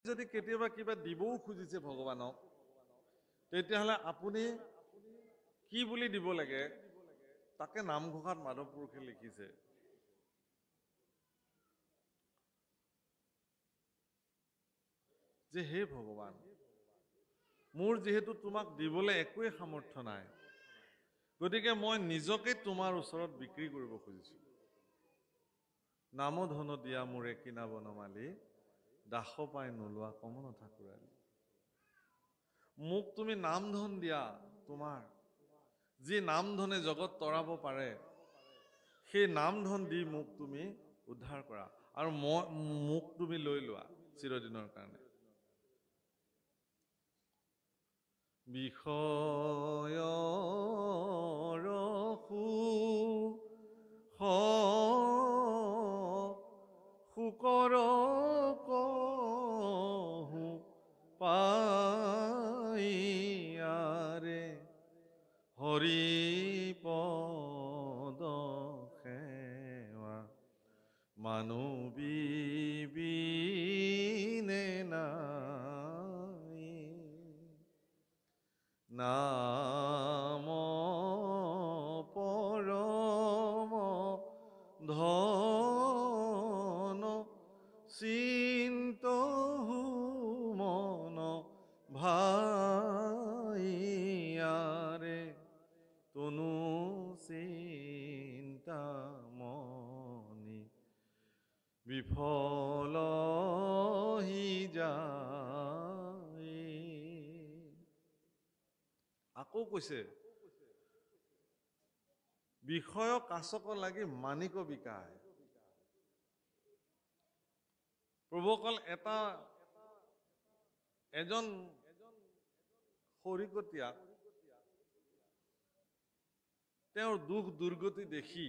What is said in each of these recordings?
যদি কেতিয়াবা কিবা দিবও খুজিছে ভগৱানক তেতিয়াহ'লে আপুনি কি বুলি দিব লাগে তাকে নামঘোষাত মাধৱ পুৰুষে লিখিছে যে হে ভগৱান মোৰ যেহেতু তোমাক দিবলৈ একোৱে সামৰ্থ্য নাই গতিকে মই নিজকে তোমাৰ ওচৰত বিক্ৰী কৰিব খুজিছো নাম ধন দিয়া মোৰে কিনাব নমালি দাস পাই নোলোৱা কমন ঠাকুৰালি মোক তুমি নাম ধন দিয়া তোমাৰ যি নাম ধনে জগত তৰাব পাৰে সেই নাম ধন দি মোক তুমি উদ্ধাৰ কৰা আৰু মোক তুমি লৈ লোৱা চিৰদিনৰ কাৰণে বিষয়ৰ শুকৰ কহু পাইয়াৰে হৰি পদ সেৱা মানৱীবিনে নাই নাম পৰম ধন চিন্তহু মন ভাইয়াৰে তনু চিন্তামণি বিফল হি যায় আকৌ কৈছে বিষয় কাছক লাগি মানিক বিকায় প্ৰভুসকল এজন শৰিকতীয়া তেওঁৰ দুখ দুৰ্গতি দেখি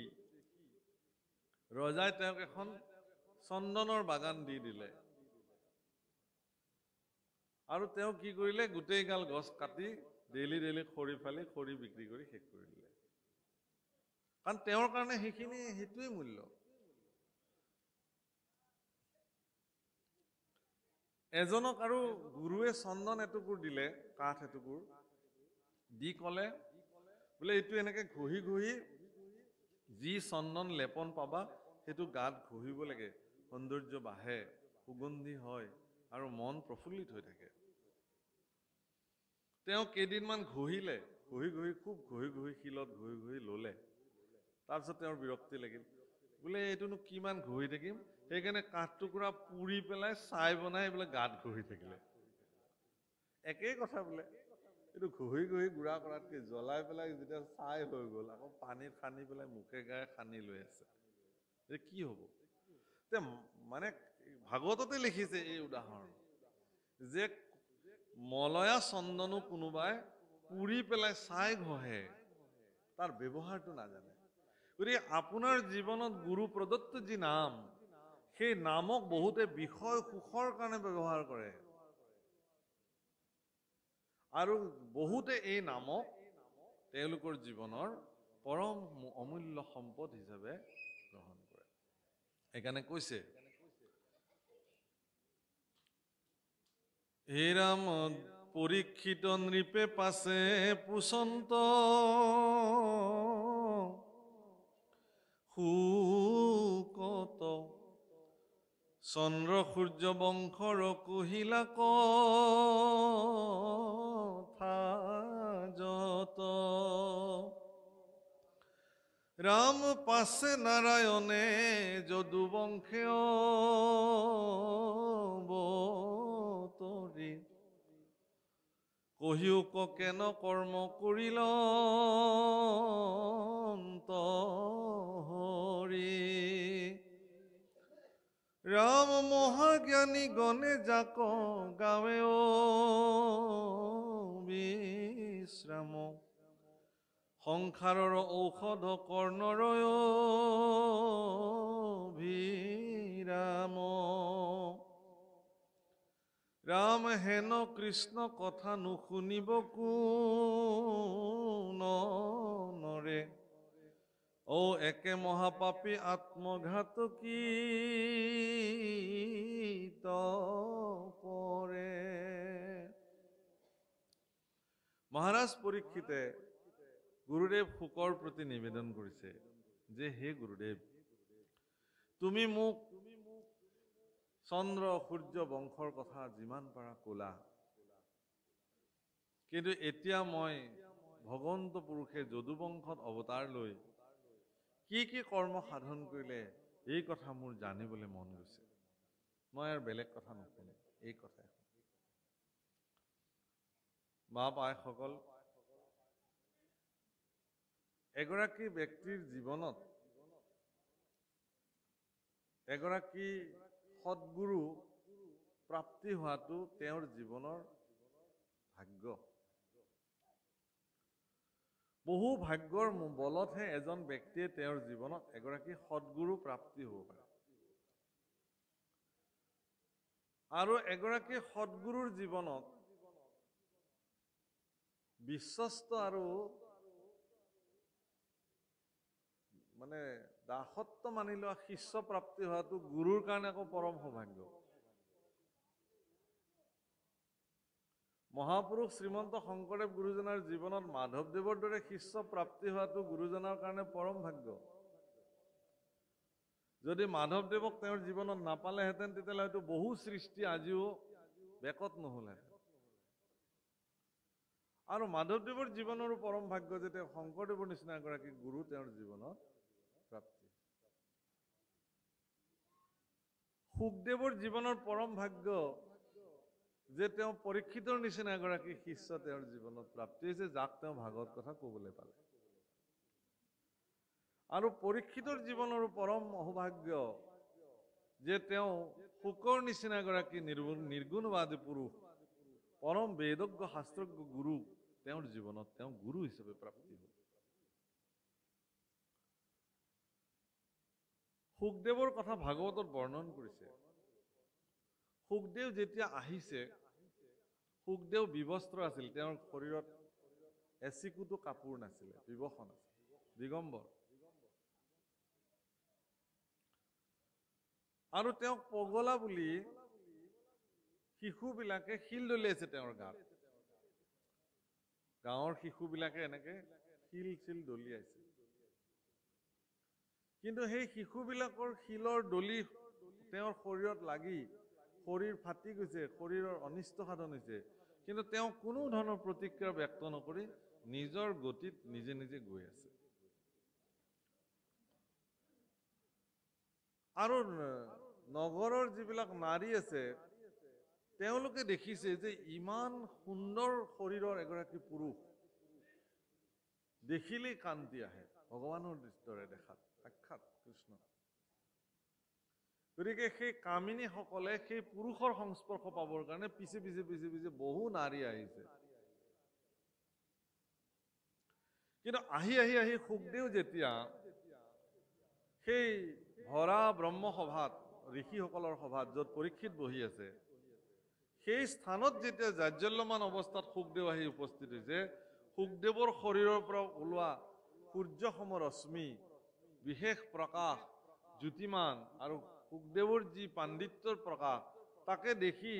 ৰজাই তেওঁক এখন চন্দনৰ বাগান দি দিলে আৰু তেওঁ কি কৰিলে গোটেই গাল গছ কাটি ডেইলি খৰি ফালি খৰি বিক্ৰী কৰি শেষ কৰি দিলে কাৰণ তেওঁৰ কাৰণে সেইটোৱে মূল্য এজনক আৰু গুৰুৱে চন্দন এটুকুৰ দিলে কাঠ এটুকুৰ দি ক'লে বোলে এইটো এনেকে ঘঁহি ঘঁহি যি চন্দন লেপন পাবা সেইটো গাত ঘঁহিব লাগে সৌন্দৰ্য বাঢ়ে সুগন্ধি হয় আৰু মন প্ৰফুল্লিত হৈ থাকে তেওঁ কেইদিনমান ঘঁহিলে ঘঁহি খুব ঘঁহি শিলত ঘঁহি ল'লে তাৰপিছত তেওঁৰ বিৰক্তি লাগিল বোলে এইটোনো কিমান ঘঁহি থাকিম সেইকাৰণে কাঠ টুকুৰা পুৰি পেলাই ছাই বনাই বোলে গাত ঘঁহি থাকিলে একেই কথা বোলে এইটো ঘঁহি গুড়া কৰাতকৈ জ্বলাই পেলাই যেতিয়া ছাই হৈ গ'ল আকৌ পানীত সানি পেলাই মুখে গায়ে সানি লৈ আছে যে কি হ'ব মানে ভাগৱততে লিখিছে এই উদাহৰণ যে মলয়া চন্দনো কোনোবাই পুৰি পেলাই ছাই ঘঁহে তাৰ ব্যৱহাৰটো নাজানে গতিকে আপোনাৰ জীৱনত গুৰু প্ৰদত্ত যি নাম সেই নামক বহুতে বিষয় সুখৰ কাৰণে ব্যৱহাৰ কৰে আৰু বহুতে এই নামক তেওঁলোকৰ জীৱনৰ পৰম অমূল্য সম্পদ হিচাপে গ্ৰহণ কৰে সেইকাৰণে কৈছে হে ৰাম পৰীক্ষিত নৃপে পাছে পুচন্ত সুকত চন্দ্ৰ সূৰ্য বংশৰ কহিলা কথা যত ৰাম পাছে নাৰায়ণে যদু বংশে অবতৰি কহিউক কেন কৰ্ম কৰিল হৰি ৰাম মহাজ্ঞানী গণে যাক গাৱে বিশ্ৰাম সংসাৰৰ ঔষধ কৰ্ণৰয় ভিৰাম ৰাম হেন কৃষ্ণ কথা নুশুনিব কোন নৰে ও একে মহাপাপী আত্মঘাতকী পৰে। মহাৰাজ পৰীক্ষিতে গুৰুদেৱ শুকৰ প্ৰতি নিবেদন কৰিছে যে হে গুৰুদেৱ, তুমি মোক চন্দ্ৰ সূৰ্য বংশৰ কথা যিমান পাৰা ক'লা, কিন্তু এতিয়া মই ভগৱন্ত পুৰুষে যদুবংশত অৱতাৰ লৈ কি কি কৰ্ম সাধন কৰিলে এই কথা মোৰ জানিবলৈ মন গৈছে। মই আৰু বেলেগ কথা নুশুনো, এই কথাই। মা পায়সকল, এগৰাকী ব্যক্তিৰ জীৱনত এগৰাকী সৎগুৰু প্ৰাপ্তি হোৱাটো তেওঁৰ জীৱনৰ ভাগ্য। বহু ভাগ্যৰ বলতহে এজন ব্যক্তিয়ে তেওঁৰ জীৱনত এগৰাকী সৎগুৰু প্ৰাপ্তি হ'ব পাৰে। আৰু এগৰাকী সৎগুৰুৰ জীৱনত বিশ্বস্ত আৰু মানে দাসত্ব মানি লোৱা শিষ্য প্ৰাপ্তি হোৱাটো গুৰুৰ কাৰণে আকৌ পৰম সৌভাগ্য। মহাপুৰুষ শ্ৰীমন্ত শংকৰদেৱ গুৰুজনাৰ জীৱনত মাধৱদেৱৰ দৰে শিষ্য প্ৰাপ্তি হোৱাটো গুৰুজনাৰ কাৰণে পৰম ভাগ্য। যদি মাধৱদেৱক তেওঁৰ জীৱনত নাপালেহেঁতেন তেতিয়াহ'লে হয়তো বহু সৃষ্টি আজিও বেকত নহ'লহেঁতেন। আৰু মাধৱদেৱৰ জীৱনৰো পৰম ভাগ্য যে তেওঁ শংকৰদেৱৰ নিচিনা এগৰাকী গুৰু তেওঁৰ জীৱনত প্ৰাপ্তি। শুকদেৱৰ জীৱনৰ পৰম ভাগ্য যে তেওঁ পৰীক্ষিতৰ নিচিনা এগৰাকী শিষ্য তেওঁৰ জীৱনত প্ৰাপ্তি হৈছে, যাক তেওঁ ভাগৱত কথা ক'বলৈ পালে। আৰু পৰীক্ষিতৰ জীৱনৰো পৰম সৌভাগ্য যে তেওঁ শুকৰ নিচিনা এগৰাকী নিৰ্গুণবাদী পুৰুষ, পৰম বেদজ্ঞ শাস্ত্ৰজ্ঞ গুৰু তেওঁৰ জীৱনত তেওঁ গুৰু হিচাপে প্ৰাপ্তি হ'ল। শুকদেৱৰ কথা ভাগৱতত বৰ্ণন কৰিছে। শুকদেৱ যেতিয়া আহিছে, শুকদেৱ বিবস্ত্ৰ আছিল, তেওঁৰ শৰীৰত এচিকুটো কাপোৰ নাছিলে, বিবসন আছিল, দিগম্বৰ। আৰু তেওঁক পগলা বুলি শিশুবিলাকে শিল দলিয়াইছে তেওঁৰ গাত। গাঁৱৰ শিশুবিলাকে এনেকে শিল চিল দলিয়াইছে। কিন্তু সেই শিশুবিলাকৰ শিলৰ দলি তেওঁৰ শৰীৰত লাগি শৰীৰ ফাটি গৈছে, শৰীৰৰ অনিষ্ট সাধন হৈছে, কিন্তু তেওঁ কোনো ধৰণৰ প্ৰতিক্ৰিয়া ব্যক্ত নকৰি নিজৰ গতিত নিজে নিজে গৈ আছে। আৰু নগৰৰ যিবিলাক নাৰী আছে, তেওঁলোকে দেখিছে যে ইমান সুন্দৰ শৰীৰৰ এগৰাকী পুৰুষ, দেখিলেই কান্তি আহে, ভগৱানৰ দৰে দেখাত, সাক্ষাৎ কৃষ্ণ। গতিকে সেই কামিনীসকলে সেই পুৰুষৰ সংস্পৰ্শ পাবৰ কাৰণে পিছে পিছে পিছে পিছে বহু নাৰী আহিছে। কিন্তু আহি আহি আহি শুকদেৱ যেতিয়া সেই ভৰা ব্ৰহ্মসভাত, ঋষিসকলৰ সভাত, য'ত পৰীক্ষিত বহি আছে, সেই স্থানত যেতিয়া জাজ্জল্যমান অৱস্থাত শুকদেৱ আহি উপস্থিত হৈছে, শুকদেৱৰ শৰীৰৰ পৰা ওলোৱা সূৰ্যসম ৰশ্মি, বিশেষ প্ৰকাশ, জ্যোতিমান আৰু শুকদেৱৰ যি পাণ্ডিত্যৰ প্ৰকাশ, তাকে দেখি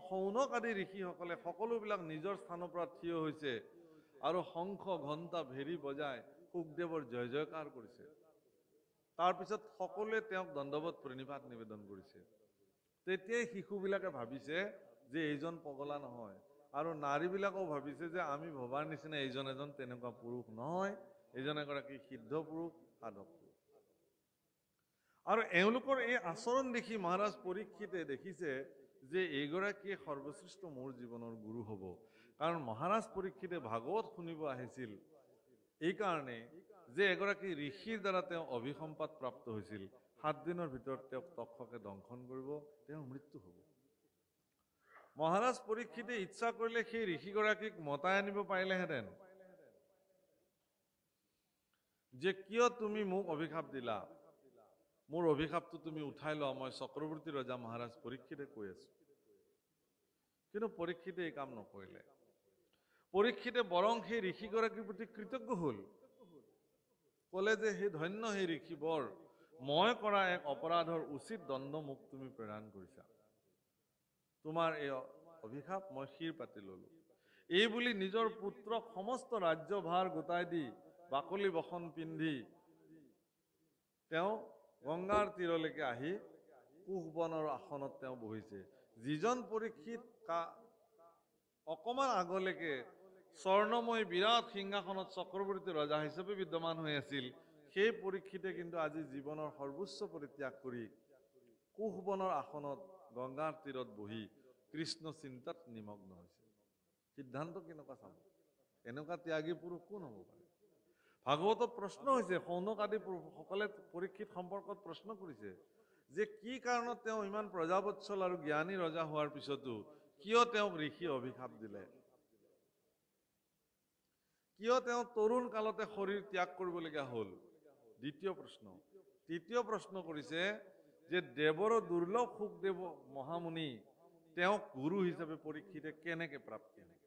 শৌনক আদি ঋষিসকলে সকলোবিলাক নিজৰ স্থানৰ পৰা থিয় হৈছে আৰু শংখ ঘণ্টা ভেৰি বজাই শুকদেৱৰ জয় জয়কাৰ কৰিছে। তাৰপিছত সকলোৱে তেওঁক দণ্ডৱত প্ৰণিপাত নিবেদন কৰিছে। তেতিয়াই শিশুবিলাকে ভাবিছে যে এইজন পগলা নহয়, আৰু নাৰীবিলাকেও ভাবিছে যে আমি ভবাৰ নিচিনা এইজন এজন তেনেকুৱা পুৰুষ নহয়, এইজন এগৰাকী সিদ্ধ পুৰুষ, সাধক পুৰুষ। আৰু এওঁলোকৰ এই আচৰণ দেখি মহাৰাজ পৰীক্ষিতে দেখিছে যে এইগৰাকীয়ে সৰ্বশ্ৰেষ্ঠ মোৰ জীৱনৰ গুৰু হ'ব। কাৰণ মহাৰাজ পৰীক্ষিতে ভাগৱত শুনিব আহিছিল এইকাৰণে যে এগৰাকী ঋষিৰ দ্বাৰা তেওঁ অভিসম্পাত প্ৰাপ্ত হৈছিল। 7 দিনৰ ভিতৰত তেওঁক তক্ষকে দংশন কৰিব, তেওঁৰ মৃত্যু হ'ব। মহাৰাজ পৰীক্ষিতে ইচ্ছা কৰিলে সেই ঋষিগৰাকীক মতাই আনিব পাৰিলেহেঁতেন যে কিয় তুমি মোক অভিশাপ দিলা, মোৰ অভিশাপটো তুমি উঠাই লোৱা, মই চক্ৰৱৰ্তী ৰজা মহাৰাজ পৰীক্ষিতে কৈ আছো। কিন্তু পৰীক্ষিতে এই কাম নকৰিলে। পৰীক্ষিতে বৰং সেই ঋষিগৰাকীৰ প্ৰতি কৃতজ্ঞ হ'ল। ক'লে যে হে ধন্য হে ঋষিবৰ, মই কৰা এক অপৰাধৰ উচিত দণ্ড মোক তুমি প্ৰদান কৰিছা। তোমাৰ এই অভিশাপ মই শিৰ পাতি ললো। এই বুলি নিজৰ পুত্ৰক সমস্ত ৰাজ্যভাৰ গোটাই দি বাকলি বসন পিন্ধি তেওঁ গংগাৰ তীৰলৈকে আহি কুশবনৰ আসনত তেওঁ বহিছে। যিজন পৰীক্ষিত অকমান আগলৈকে স্বৰ্ণময় বিৰাট সিংহাসনত চক্ৰৱৰ্তী ৰজা হিচাপে বিদ্যমান হৈ আছিল, সেই পৰীক্ষিতে কিন্তু আজি জীৱনৰ সৰ্বোচ্চ পৰিত্যাগ কৰি কুশবনৰ আসনত গংগাৰ তীৰত বহি কৃষ্ণ চিন্তাত নিমগ্ন হৈছে। সিদ্ধান্ত কেনেকুৱা চাব? এনেকুৱা ত্যাগী পুৰুষ কোন হ'ব পাৰে? ভাগৱতত প্ৰশ্ন হৈছে, সৌনক আদি সকলে পৰীক্ষিত সম্পৰ্কত প্ৰশ্ন কৰিছে যে কি কাৰণত তেওঁ ইমান প্ৰজাবৎসল আৰু জ্ঞানী ৰজা হোৱাৰ পিছতো কিয় তেওঁক ঋষি অভিশাপ দিলে? কিয় তেওঁ তৰুণ কালতে শৰীৰ ত্যাগ কৰিবলগীয়া হ'ল? দ্বিতীয় প্ৰশ্ন। তৃতীয় প্ৰশ্ন কৰিছে যে দেৱৰ দুৰ্লভ সুখদেৱ মহামুনি তেওঁক গুৰু হিচাপে পৰীক্ষিতে কেনেকে প্ৰাপ্তি হ'ল?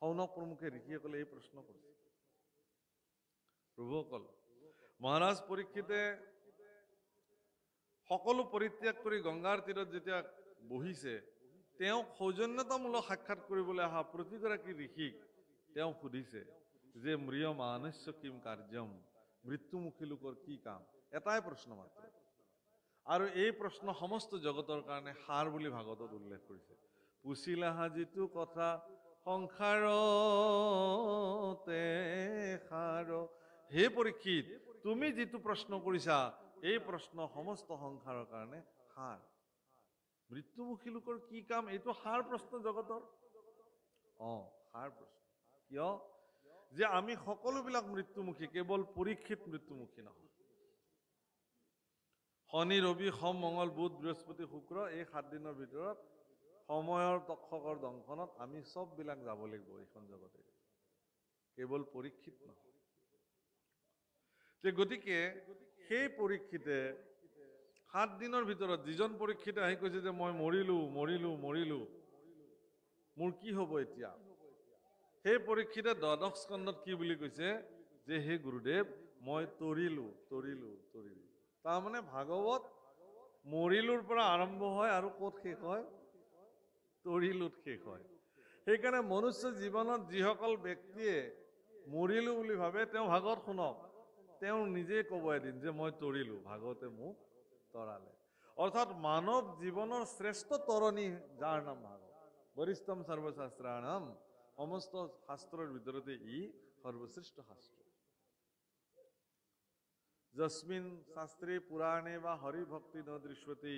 সৌনক প্ৰমুখে ঋষিসকলে এই প্ৰশ্ন কৰিছে। প্ৰভুসকল, মহাৰাজ পৰীক্ষিতে সকলো পৰিত্যাগ কৰি গংগাৰ তীৰত যেতিয়া বহিছে, তেওঁক সৌজন্যতামূলক সাক্ষাৎ কৰিবলৈ অহা প্ৰতিগৰাকী ঋষিক তেওঁ সুধিছে যে মৃয় মানস্য কিম কাৰ্যম, মৃত্যুমুখী লোকৰ কি কাম? এটাই প্ৰশ্ন মাত্ৰ, আৰু এই প্ৰশ্ন সমস্ত জগতৰ কাৰণে সাৰ বুলি ভাগৱতত উল্লেখ কৰিছে। পুছিলাহা যিটো কথা সংসাৰতে সাৰ, হে পৰীক্ষিত, তুমি যিটো প্ৰশ্ন কৰিছা এই প্ৰশ্ন সমস্ত সংসাৰৰ কাৰণে সাৰ। মৃত্যুমুখী লোকৰ কি কাম, এইটো সাৰ প্ৰশ্ন জগতৰ। সাৰ প্ৰশ্ন। কিয়? যে আমি সকলোবিলাক মৃত্যুমুখী, কেৱল পৰীক্ষিত মৃত্যুমুখী নহয়। শনি, ৰবি, সোম, মংগল, বুধ, বৃহস্পতি, শুক্ৰ এই 7 দিনৰ ভিতৰত সময়ৰ তক্ষকৰ দংশনত আমি চববিলাক যাব লাগিব এইখন জগতে, কেৱল পৰীক্ষিত নহয়। গতিকে সেই পৰীক্ষিতে 7 দিনৰ ভিতৰত যিজন পৰীক্ষিতে আহি কৈছে যে মই মৰিলো মৰিলো মৰিলো, মোৰ কি হ'ব এতিয়া? সেই পৰীক্ষিতে দ্বাদশ স্কন্ধত কি বুলি কৈছে যে হে গুৰুদেৱ, মই তৰিলো তৰিলো তৰিলো। তাৰমানে ভাগৱত মৰিলোৰ পৰা আৰম্ভ হয় আৰু ক'ত শেষ হয়? তৰিলোত শেষ হয়। সেইকাৰণে মনুষ্য জীৱনত যিসকল ব্যক্তিয়ে মৰিলো বুলি ভাবে তেওঁ ভাগৱত শুনক, তেওঁ নিজে ক'ব এদিন যে মই তৰিলো, ভাগৱতে মোক তৰালে। অৰ্থাৎ মানৱ জীৱনৰ শ্ৰেষ্ঠ তৰণী যাৰ নাম ভাগৱত, বৰিষ্ঠম সৰ্বশাস্ত্ৰাণম, সমস্ত শাস্ত্ৰৰ ভিতৰতে ই সৰ্বশ্ৰেষ্ঠ শাস্ত্ৰ। যস্মিন শাস্ত্ৰে পুৰাণে বা হৰি ভক্তি ন দৃশ্যতি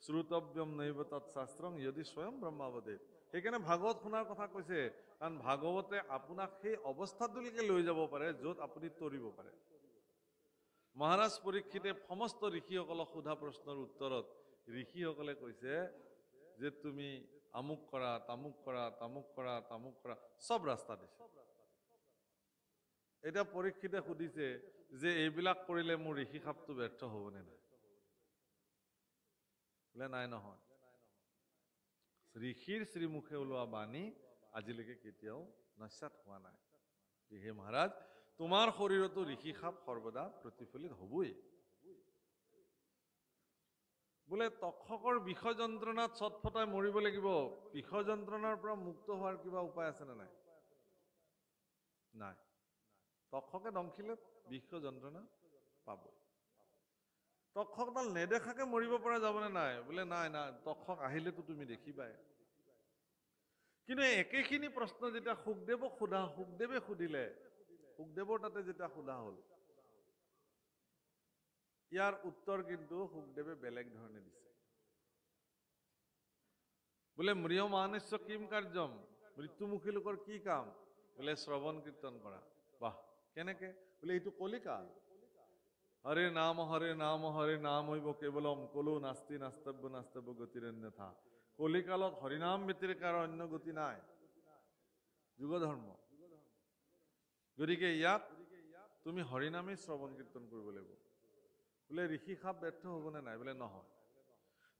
শ্ৰুতব্যম নৈব তৎশাস্ত্ৰং যদি স্বয়ং ব্ৰহ্মাৱদেৱ। সেইকাৰণে ভাগৱত শুনাৰ কথা কৈছে, কাৰণ ভাগৱতে আপোনাক সেই অৱস্থাটোলৈকে লৈ যাব পাৰে য'ত আপুনি তৰিব পাৰে। মহাৰাজ পৰীক্ষিতে সমস্ত ঋষিসকলক সোধা প্ৰশ্নৰ উত্তৰত ঋষিসকলে কৈছে যে তুমি আমুক কৰা, তামুক কৰা, তামুক কৰা, তামুক কৰা, চব ৰাস্তা দিছে। এতিয়া পৰীক্ষিতে সুধিছে যে এইবিলাক কৰিলে মোৰ ঋষি সাপটো ব্যৰ্থ হ'বনে নাই? বোলে নাই, নহয়। ঋষিৰ শ্ৰীমুখে ওলোৱা বাণী আজিলৈকে কেতিয়াও নস্যাৎ হোৱা নাই। হে মহাৰাজ, তোমাৰ শৰীৰতো ঋষি সাপ সৰ্বদা প্ৰতিফলিত হ'বই। বোলে তক্ষকৰ বিষ যন্ত্ৰণাত ছটফটাই মৰিব লাগিব, বিষ যন্ত্ৰণাৰ পৰা মুক্ত হোৱাৰ কিবা উপায় আছেনে নাই? নাই। তক্ষকে দংশিলে বিষ যন্ত্ৰণা পাবই। তক্ষকডাল নেদেখাকে মৰিব পৰা যাবনে নাই? বোলে নাই নাই, তক্ষক আহিলেতো তুমি দেখিবাই। কিন্তু একেখিনি প্ৰশ্ন যেতিয়া শুকদেৱক সোধা, শুকদেৱে সুধিলে, শুকদেৱৰ তাতে যেতিয়া সোধা হ'ল, ইয়াৰ উত্তৰ কিন্তু শুকদেৱে বেলেগ ধৰণে দিছে। বোলে মৃয় মানস্য কিম কাৰ্যম, মৃত্যুমুখী লোকৰ কি কাম? বোলে শ্ৰৱণ কীৰ্তন কৰা। বাহ, কেনেকে? বোলে এইটো কলিকাল। হৰে নাম হৰে নাম হৈব কেৱলম কলো নাস্তি নাস্তব্য নাস্তব্য গতিৰন্যথা। কলিকালত হৰিনাম ব্যতিৰেক আৰু অন্য গতি নাই, যুগ ধৰ্ম। গতিকে ইয়াত তুমি হৰিনামেই শ্ৰৱণ কীৰ্তন কৰিব লাগিব। বোলে ঋষি সাপ ব্যৰ্থ হ'বনে নাই? বোলে নহয়।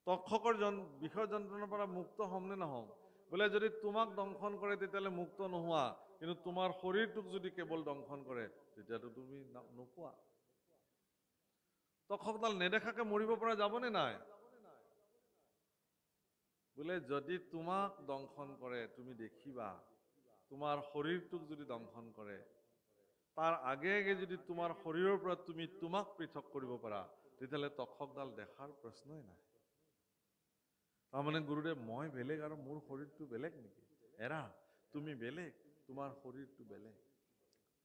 তক্ষকৰ বিষ যন্ত্ৰণৰ পৰা মুক্ত হ'ম নে নহ'ম? বোলে যদি তোমাক দংশন কৰে তেতিয়াহ'লে মুক্ত নোহোৱা, কিন্তু তোমাৰ শৰীৰটোক যদি কেৱল দংশন কৰে তেতিয়াতো তুমি নোপোৱা। তক্ষকডাল নেদেখাকে মৰিব পৰা যাবনে নাই? বোলে যদি তোমাক দংশন কৰে তুমি দেখিবা, তোমাৰ শৰীৰটোক যদি দংশন কৰে, তাৰ আগে আগে যদি তোমাৰ শৰীৰৰ পৰা তুমি তোমাক পৃথক কৰিব পাৰা, তেতিয়াহ'লে তক্ষকডাল দেখাৰ প্ৰশ্নই নাই। তাৰমানে গুৰুদেৱ, মই বেলেগ আৰু মোৰ শৰীৰটো বেলেগ নেকি? এৰা, তুমি বেলেগ, তোমাৰ শৰীৰটো বেলেগ।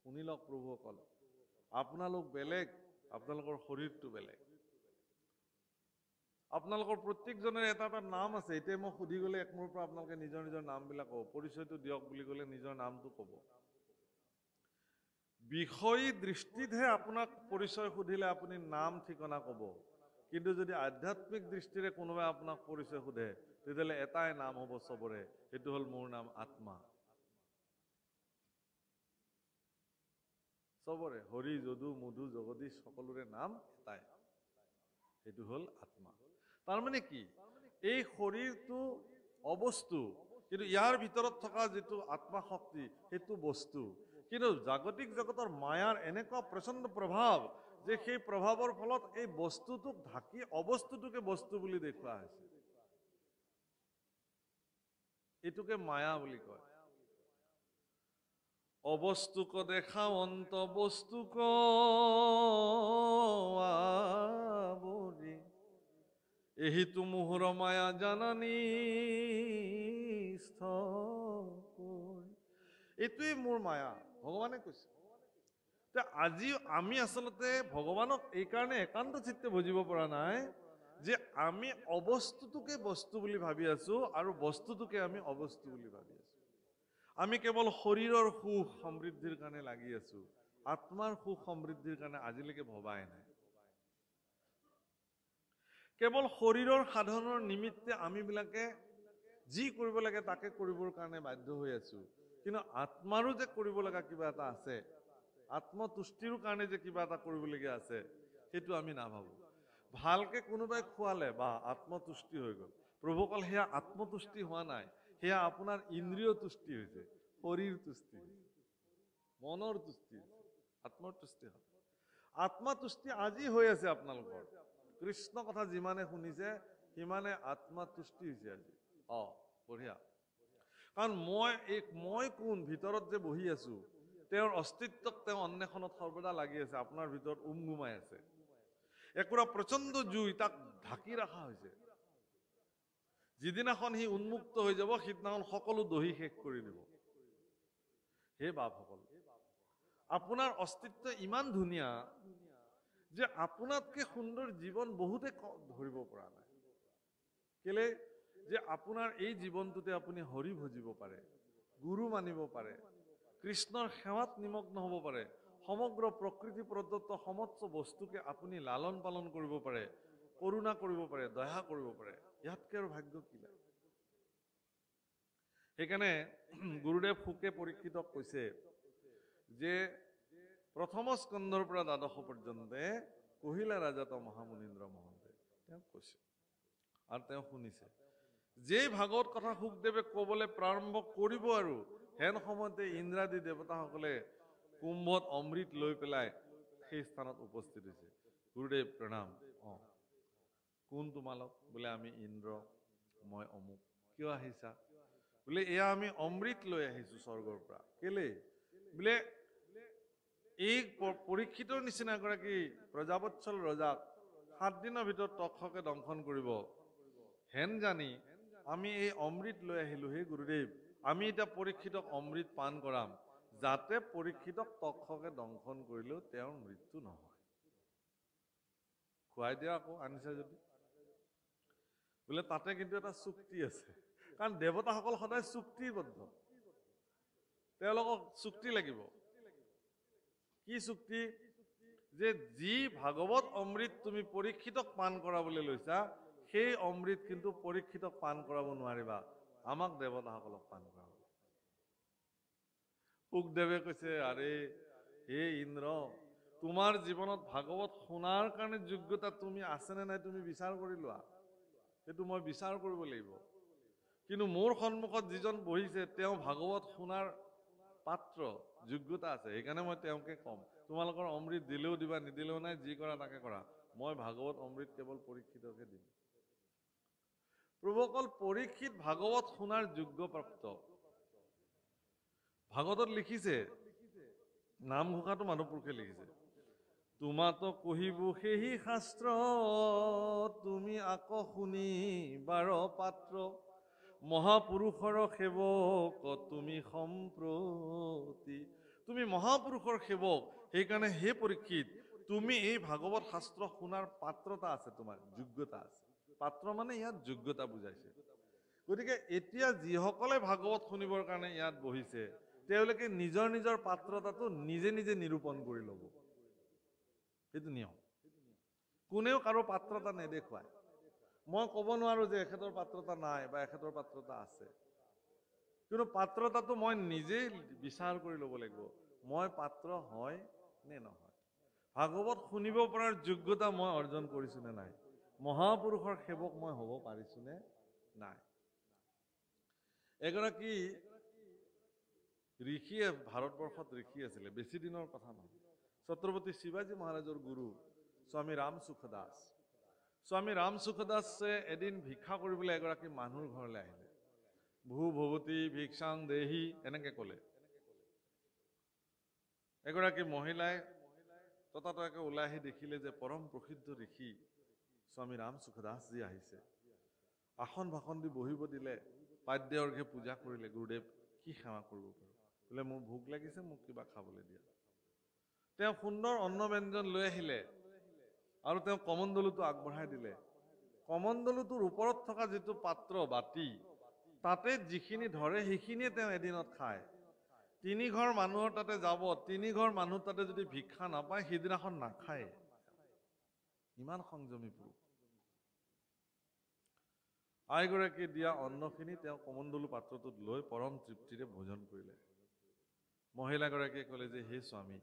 শুনি লওক প্ৰভুসকল, আপোনালোক বেলেগ, আপোনালোকৰ শৰীৰটো বেলেগ। আপোনালোকৰ প্ৰত্যেকজনৰ এটা এটা নাম আছে। এতিয়া মই সুধি গ'লে একমূৰৰ পৰা আপোনালোকে নিজৰ নিজৰ নামবিলাক ক'ব, পৰিচয়টো দিয়ক বুলি ক'লে নিজৰ নামটো ক'ব। বিষয়ী দৃষ্টিতহে আপোনাক পৰিচয় সুধিলে আপুনি নাম ঠিকনা ক'ব, কিন্তু যদি আধ্যাত্মিক দৃষ্টিৰে কোনোবাই আপোনাক পৰিচয় সোধে তেতিয়াহ'লে এটাই নাম হ'ব চবৰে, সেইটো হ'ল মোৰ নাম আত্মা। চবৰে, হৰি, যদু, মধু, জগদীশ, সকলোৰে নাম এটাই, সেইটো হ'ল আত্মা। তাৰমানে কি, এই শৰীৰটো অবস্তু, কিন্তু ইয়াৰ ভিতৰত থকা যিটো আত্মা শক্তি সেইটো বস্তু। কিন্তু জাগতিক জগতৰ মায়াৰ এনেকুৱা প্ৰচণ্ড প্ৰভাৱ যে সেই প্ৰভাৱৰ ফলত এই বস্তুটোক ঢাকি অবস্তুটোকে বস্তু বুলি দেখুওৱা হৈছে। এইটোকে মায়া বুলি কয়। অবস্তুক দেখা অন্ত বস্তুক আবৰি, এহিতো মোহৰ মায়া জানানি। এইটোৱে মোৰ মায়া, ভগৱানে কৈছে। আজি আমি আচলতে ভগৱানক এইকাৰণে একান্ত চিত্তে বুজিব পৰা নাই যে আমি অবস্তুটোকে বস্তু বুলি ভাবি আছো আৰু বস্তুটোকে আমি অবস্তু বুলি ভাবি আছো। আমি কেৱল শৰীৰৰ সুখ সমৃদ্ধিৰ কাৰণে লাগি আছো, আত্মাৰ সুখ সমৃদ্ধিৰ কাৰণে আজিলৈকে ভবাই নাই। কেৱল শৰীৰৰ সাধনৰ নিমিত্তে আমিবিলাকে যি কৰিব লাগে তাকে কৰিবৰ কাৰণে বাধ্য হৈ আছো, কিন্তু আত্মাৰো যে কৰিব লগা কিবা এটা আছে, আত্মতুষ্টিৰ কাৰণে যে কিবা এটা কৰিবলগীয়া আছে, সেইটো আমি নাভাবো। ভালকে কোনোবাই খোৱালে বা আত্মতুষ্টি হৈ গ'ল, প্ৰভুসকল সেয়া আত্মতুষ্টি হোৱা নাই, সেয়া আপোনাৰ ইন্দ্ৰিয় তুষ্টি হৈছে, শৰীৰ তুষ্টি হৈছে, মনৰ তুষ্টি হৈছে, আত্মৰ তুষ্টি হয়। আত্মতুষ্টি আজি হৈ আছে আপোনালোকৰ। কৃষ্ণ কথা যিমানে শুনিছে সিমানে আত্মতুষ্টি হৈছে আজি। বঢ়িয়া। কাৰণ মই কোন ভিতৰত যে বহি আছো, তেওঁৰ অস্তিত্বক তেওঁ অন্বেষণত সৰ্বদা লাগি আছে, আপোনাৰ ভিতৰত উমগুমাই আছে। একুৰা প্ৰচণ্ড জুই, তাক ঢাকি ৰখা হৈছে। যিদিনাখন সি উন্মুক্ত হৈ যাব সিদিনাখন সকলো দহি শেষ কৰি দিব। হে বাপসকল, আপোনাৰ অস্তিত্ব ইমান ধুনীয়া যে আপোনাতকে সুন্দৰ জীৱন বহুতে ধৰিব পৰা নাই। কেলে যে আপোনাৰ এই জীৱনটোতে আপুনি হৰি ভজিব পাৰে, গুৰু মানিব পাৰে, কৃষ্ণৰ সেৱাত নিমগ্ন হ'ব পাৰে, সমগ্ৰ প্ৰকৃতি প্ৰদত্ত সমস্ত বস্তুকে আপুনি লালন পালন কৰিব পাৰে, কৰুণা কৰিব পাৰে, দয়া কৰিব পাৰে। ইয়াতকে আৰু ভাগ্য কি লাগে? সেইকাৰণে গুৰুদেৱ শুকে পৰীক্ষিতক কৈছে যে প্ৰথম স্কন্ধৰ পৰা দ্বাদশ পৰ্যন্তে কহিলা ৰাজাত মহামুনীন্দ্ৰ মহন্তে তেওঁ কৈছে আৰু তেওঁ শুনিছে। যেই ভাগৱত কথা শুকদেৱে ক'বলৈ প্ৰাৰম্ভ কৰিব আৰু হেন সময়তে ইন্দ্ৰাদি দেৱতাসকলে কুম্ভত অমৃত লৈ পেলাই সেই স্থানত উপস্থিত হৈছে। গুৰুদেৱ প্ৰণাম। কোন তোমালোক? বোলে আমি ইন্দ্ৰ, মই অমুক। কিয় আহিছা? বোলে এয়া আমি অমৃত লৈ আহিছো স্বৰ্গৰ পৰা। কেলে? বোলে এই পৰীক্ষিতৰ নিচিনা এগৰাকী প্ৰজাবৎসল ৰজাক 7 দিনৰ ভিতৰত তক্ষকে দংশন কৰিব, হেন জানি আমি এই অমৃত লৈ আহিলো। হে গুৰুদেৱ, আমি এতিয়া পৰীক্ষিতক অমৃত পান কৰাম, যাতে পৰীক্ষিতক তক্ষকে দংশন কৰিলেও তেওঁৰ মৃত্যু নহয়। খুৱাই দিয়া আকৌ আনিছে যদি। বোলে তাতে কিন্তু এটা চুক্তি আছে, কাৰণ দেৱতাসকল সদায় চুক্তিবদ্ধ, তেওঁলোকক চুক্তি লাগিব। কি চুক্তি? যে যি ভাগৱত অমৃত তুমি পৰীক্ষিতক পান কৰাবলৈ লৈছা, সেই অমৃত কিন্তু পৰীক্ষিতক পান কৰাব নোৱাৰিবা, আমাক দেৱতাসকলক পান কৰাব। শুকদেৱে কৈছে, আৰে হে ইন্দ্ৰ, তোমাৰ জীৱনত ভাগৱত শুনাৰ কাৰণে যোগ্যতা তুমি আছেনে নাই তুমি বিচাৰ কৰি লোৱা। সেইটো মই বিচাৰ কৰিব লাগিব। কিন্তু মোৰ সন্মুখত যিজন বহিছে তেওঁ ভাগৱত শুনাৰ পাত্ৰ যোগ্যতা আছে, সেইকাৰণে মই তেওঁকে ক'ম তোমালোকৰ অমৃত দিলেও দিবা নিদিলেও নাই, যি কৰা তাকে কৰা, মই ভাগৱত অমৃত কেৱল পৰীক্ষিতকে দিম। প্ৰভু অকল পৰীক্ষিত ভাগৱত শুনাৰ যোগ্যপ্ৰাপ্ত। ভাগৱতত লিখিছে, নামঘোষাটো মানুহপুৰুষে লিখিছে, তোমাতো কহিব সেহি শাস্ত্ৰ, তুমি আকৌ শুনি বাৰ পাত্ৰ, মহাপুৰুষৰ সেৱক তুমি সম্প্ৰতি। তুমি মহাপুৰুষৰ সেৱক, সেইকাৰণে হে পৰীক্ষিত তুমি এই ভাগৱত শাস্ত্ৰ শুনাৰ পাত্ৰতা আছে, তোমাৰ যোগ্যতা আছে। পাত্ৰ মানে ইয়াত যোগ্যতা বুজাইছে। গতিকে এতিয়া যিসকলে ভাগৱত শুনিবৰ কাৰণে ইয়াত বহিছে তেওঁলোকে নিজৰ নিজৰ পাত্ৰতাটো নিজে নিজে নিৰূপণ কৰি ল'ব। সেইটো নিয়ম। কোনেও কাৰো পাত্ৰতা নেদেখুৱায়। মই ক'ব নোৱাৰো যে এখেতৰ পাত্ৰতা নাই বা এখেতৰ পাত্ৰতা আছে, কিন্তু পাত্ৰতাটো মই নিজেই বিচাৰ কৰি ল'ব লাগিব, মই পাত্ৰ হয় নে নহয়। ভাগৱত শুনিব পৰাৰ যোগ্যতা মই অৰ্জন কৰিছো নে নাই, মহাপুৰুষৰ সেৱক মই হ'ব পাৰিছো নে নাই। এগৰাকী ঋষিয়ে ভাৰতবৰ্ষত ঋষি আছিলে, বেছি দিনৰ কথা নহয়, ছত্ৰপতি শিৱাজী মহাৰাজৰ গুৰু স্বামী ৰাম সুখদাস। স্বামী ৰাম সুখদাসে এদিন ভিক্ষা কৰিবলৈ এগৰাকী মানুহৰ ঘৰলৈ আহিলে। ভূ ভৱতী ভিক্ষাং দেহি এনেকে ক'লে। এগৰাকী মহিলাই ততাতয়াকৈ ওলাই আহি দেখিলে যে পৰম প্ৰসিদ্ধ ঋষি স্বামী ৰাম সুখদাসজী আহিছে। আসন ভাষণ দি বহিব দিলে, পাদ্য অৰ্ঘ্যে পূজা কৰিলে। গুৰুদেৱ কি সেৱা কৰিব পাৰো? বোলে মোৰ ভোক লাগিছে, মোক কিবা খাবলৈ দিয়া। তেওঁ সুন্দৰ অন্ন ব্যঞ্জন লৈ আহিলে আৰু তেওঁ কমণ্ডলুটো আগবঢ়াই দিলে। কমণ্ডলুটোৰ ওপৰত থকা যিটো পাত্ৰ বাতি, তাতে যিখিনি ধৰে সেইখিনিয়ে তেওঁ এদিনত খায়। 3 ঘৰ মানুহৰ তাতে যাব, 3 ঘৰ মানুহ তাতে যদি ভিক্ষা নাপায় সিদিনাখন নাখায়। ইমান সংযমী পুৰুষ। আইগৰাকীয়ে দিয়া অন্নখিনি তেওঁ কমণ্ডলু পাত্ৰটোত লৈ পৰম তৃপ্তিৰে ভোজন কৰিলে। মহিলাগৰাকীয়ে ক'লে যে হে স্বামী,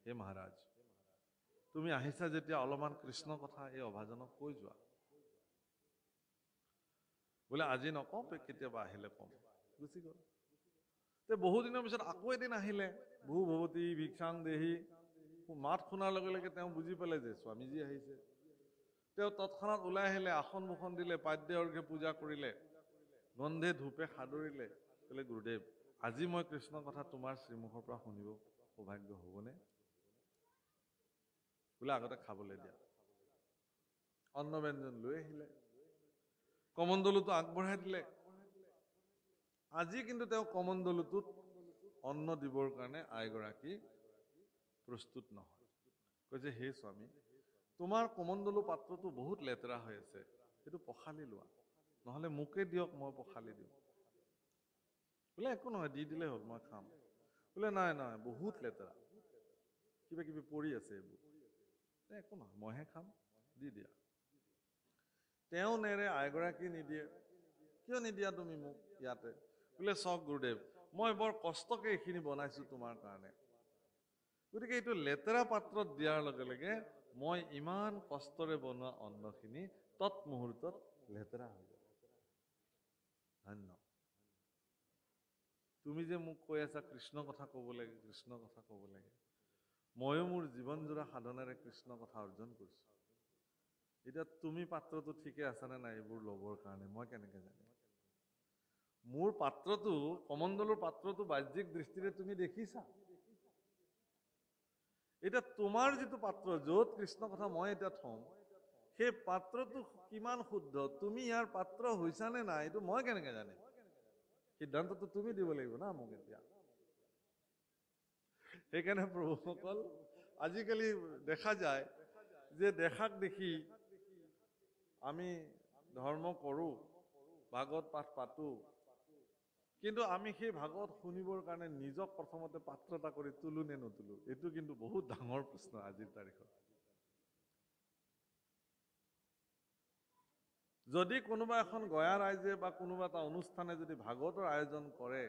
হে মহাৰাজ, তুমি আহিছা যেতিয়া অলপমান কৃষ্ণ কথা এই অভাজনক কৈ যোৱা। বোলে আজি নকওঁ, কেতিয়াবা আহিলে কম। গুচি গ'ল। বহুদিনৰ পিছত আকৌ এদিন আহিলে, ভূ ভৱতী ভিক্ষাং দেহি। মাত শুনাৰ লগে লগে তেওঁ বুজি পালে যে স্বামীজী আহিছে। তেওঁ তৎক্ষণাত ওলাই আহিলে, আসন ভূষণ দিলে, পাদ্য অৰ্ঘ্যে পূজা কৰিলে, গন্ধে ধূপে সাদৰিলে। ক'লে গুৰুদেৱ, আজি মই কৃষ্ণ কথা তোমাৰ শ্ৰীমুখৰ পৰা শুনিব সৌভাগ্য হ'বনে? বোলে আগতে খাবলৈ দিয়া। অন্ন ব্যঞ্জন লৈ আহিলে, কমণ্ডলুটো আগবঢ়াই দিলে। আজি কিন্তু তেওঁ কমণ্ডলুটোত অন্ন দিবৰ কাৰণে আইগৰাকী প্ৰস্তুত নহয়। কৈছে হে স্বামী, তোমাৰ কমণ্ডলু পাত্ৰটো বহুত লেতেৰা হৈ আছে, সেইটো পখালি লোৱা, নহলে মোকে দিয়ক, মই পখালি দিম। বোলে একো নহয়, দি দিলে হ'ল, মই খাম। বোলে নাই নাই, বহুত লেতেৰা, কিবা কিবি পৰি আছে এইবোৰ। একো নহয়, মইহে খাম, দি দিয়া। তেওঁ নেৰে, আইগৰাকী নিদিয়ে। কিয় নিদিয়া তুমি মোক ইয়াতে? বোলে চাওক গুৰুদেৱ, মই বৰ কষ্টকে এইখিনি বনাইছো তোমাৰ কাৰণে, গতিকে এইটো লেতেৰা পাত্ৰত দিয়াৰ লগে লগে মই ইমান কষ্টৰে বনোৱা অন্নখিনি তৎমুহূৰ্তত লেতেৰা হৈ যাব। ধন্য। তুমি যে মোক কৈ আছা কৃষ্ণ কথা ক'ব লাগে, কৃষ্ণ কথা ক'ব লাগে, ময়ো মোৰ জীৱন জোৰা সাধনেৰে কৃষ্ণ কথা অৰ্জন কৰিছো। এতিয়া তুমি পাত্ৰটো ঠিকে আছানে নাই এইবোৰ ল'বৰ কাৰণে মই কেনেকে জানিম? মোৰ পাত্ৰটো, কমণ্ডলৰ পাত্ৰটো বাহ্যিক দৃষ্টিৰে তুমি দেখিছা। এতিয়া তোমাৰ যিটো পাত্ৰ, য'ত কৃষ্ণ কথা মই এতিয়া থওঁ, সেই পাত্ৰটো কিমান শুদ্ধ, তুমি ইয়াৰ পাত্ৰ হৈছা নে নাই, এইটো মই কেনেকে জানিম? সিদ্ধান্তটো তুমি দিব লাগিব না মোক এতিয়া। সেইকাৰণে প্ৰভুসকল, আজিকালি দেখা যায় যে দেখাক দেখি আমি ধৰ্ম কৰো, ভাগৱত পাঠ পাতো, কিন্তু আমি সেই ভাগৱত শুনিবৰ কাৰণে নিজক প্ৰথমতে পাত্ৰতা কৰি তোলো নে নুতুলো, এইটো কিন্তু বহুত ডাঙৰ প্ৰশ্ন আজিৰ তাৰিখত। যদি কোনোবা এখন গয়া ৰাইজে বা কোনোবা এটা অনুষ্ঠানে যদি ভাগৱতৰ আয়োজন কৰে,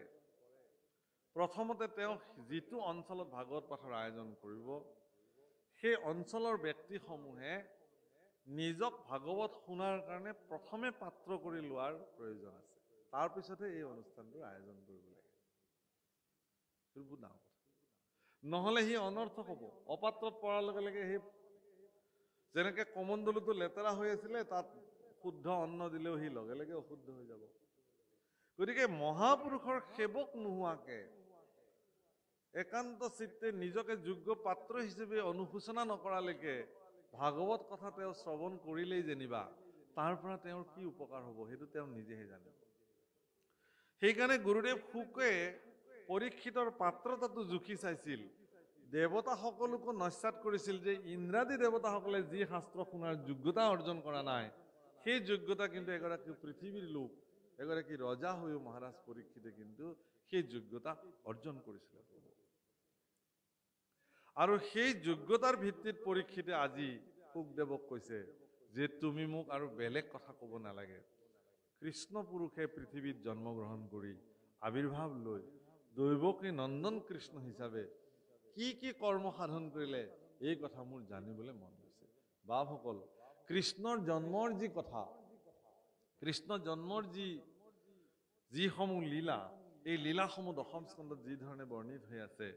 প্ৰথমতে তেওঁ যিটো অঞ্চলত ভাগৱত পাঠৰ আয়োজন কৰিব, সেই অঞ্চলৰ ব্যক্তিসমূহে নিজক ভাগৱত শুনাৰ কাৰণে প্ৰথমে পাত্ৰ কৰি লোৱাৰ প্ৰয়োজন আছে। তাৰপিছতহে এই অনুষ্ঠানটোৰ আয়োজন কৰিব লাগে। বহুত ডাঙৰ কথা। নহ'লে সি অনৰ্থক হ'ব। অপাত্ৰত পৰাৰ লগে লগে সেই যেনেকে কমণ্ডলুটো লেতেৰা হৈ আছিলে, তাত শুদ্ধ অন্ন দিলেও সি লগে লগে অশুদ্ধ হৈ যাব। গতিকে মহাপুৰুষৰ সেৱক নোহোৱাকে, একান্ত চিত্তে নিজকে যোগ্য পাত্ৰ হিচাপে অনুশোচনা নকৰালৈকে ভাগৱত কথা তেওঁ শ্ৰৱণ কৰিলেই যেনিবা তাৰ পৰা তেওঁৰ কি উপকাৰ হ'ব সেইটো তেওঁ নিজেহে জানে। সেইকাৰণে গুৰুদেৱ শুকে পৰীক্ষিতৰ পাত্ৰতাটো জুখি চাইছিল। দেৱতা সকলোকো নস্যাৎ কৰিছিল যে ইন্দ্ৰাদি দেৱতাসকলে যি শাস্ত্ৰ শুনাৰ যোগ্যতা অৰ্জন কৰা নাই, সেই যোগ্যতা কিন্তু এগৰাকী পৃথিৱীৰ লোক, এগৰাকী ৰজা হৈও মহাৰাজ পৰীক্ষিতে কিন্তু সেই যোগ্যতা অৰ্জন কৰিছিল। আৰু সেই যোগ্যতাৰ ভিত্তিত পৰীক্ষিতে আজি শুকদেৱক কৈছে যে তুমি মোক আৰু বেলেগ কথা ক'ব নালাগে। কৃষ্ণ পুৰুষে পৃথিৱীত জন্মগ্ৰহণ কৰি আবিৰ্ভাৱ লৈ দৈৱকী নন্দন কৃষ্ণ হিচাপে কি কি কৰ্ম সাধন কৰিলে এই কথা মোৰ জানিবলৈ মন গৈছে। বাপসকল, কৃষ্ণৰ জন্মৰ যি কথা, কৃষ্ণ জন্মৰ যিসমূহ লীলা, এই লীলাসমূহ দশম স্কন্ধত যি ধৰণে বৰ্ণিত হৈ আছে,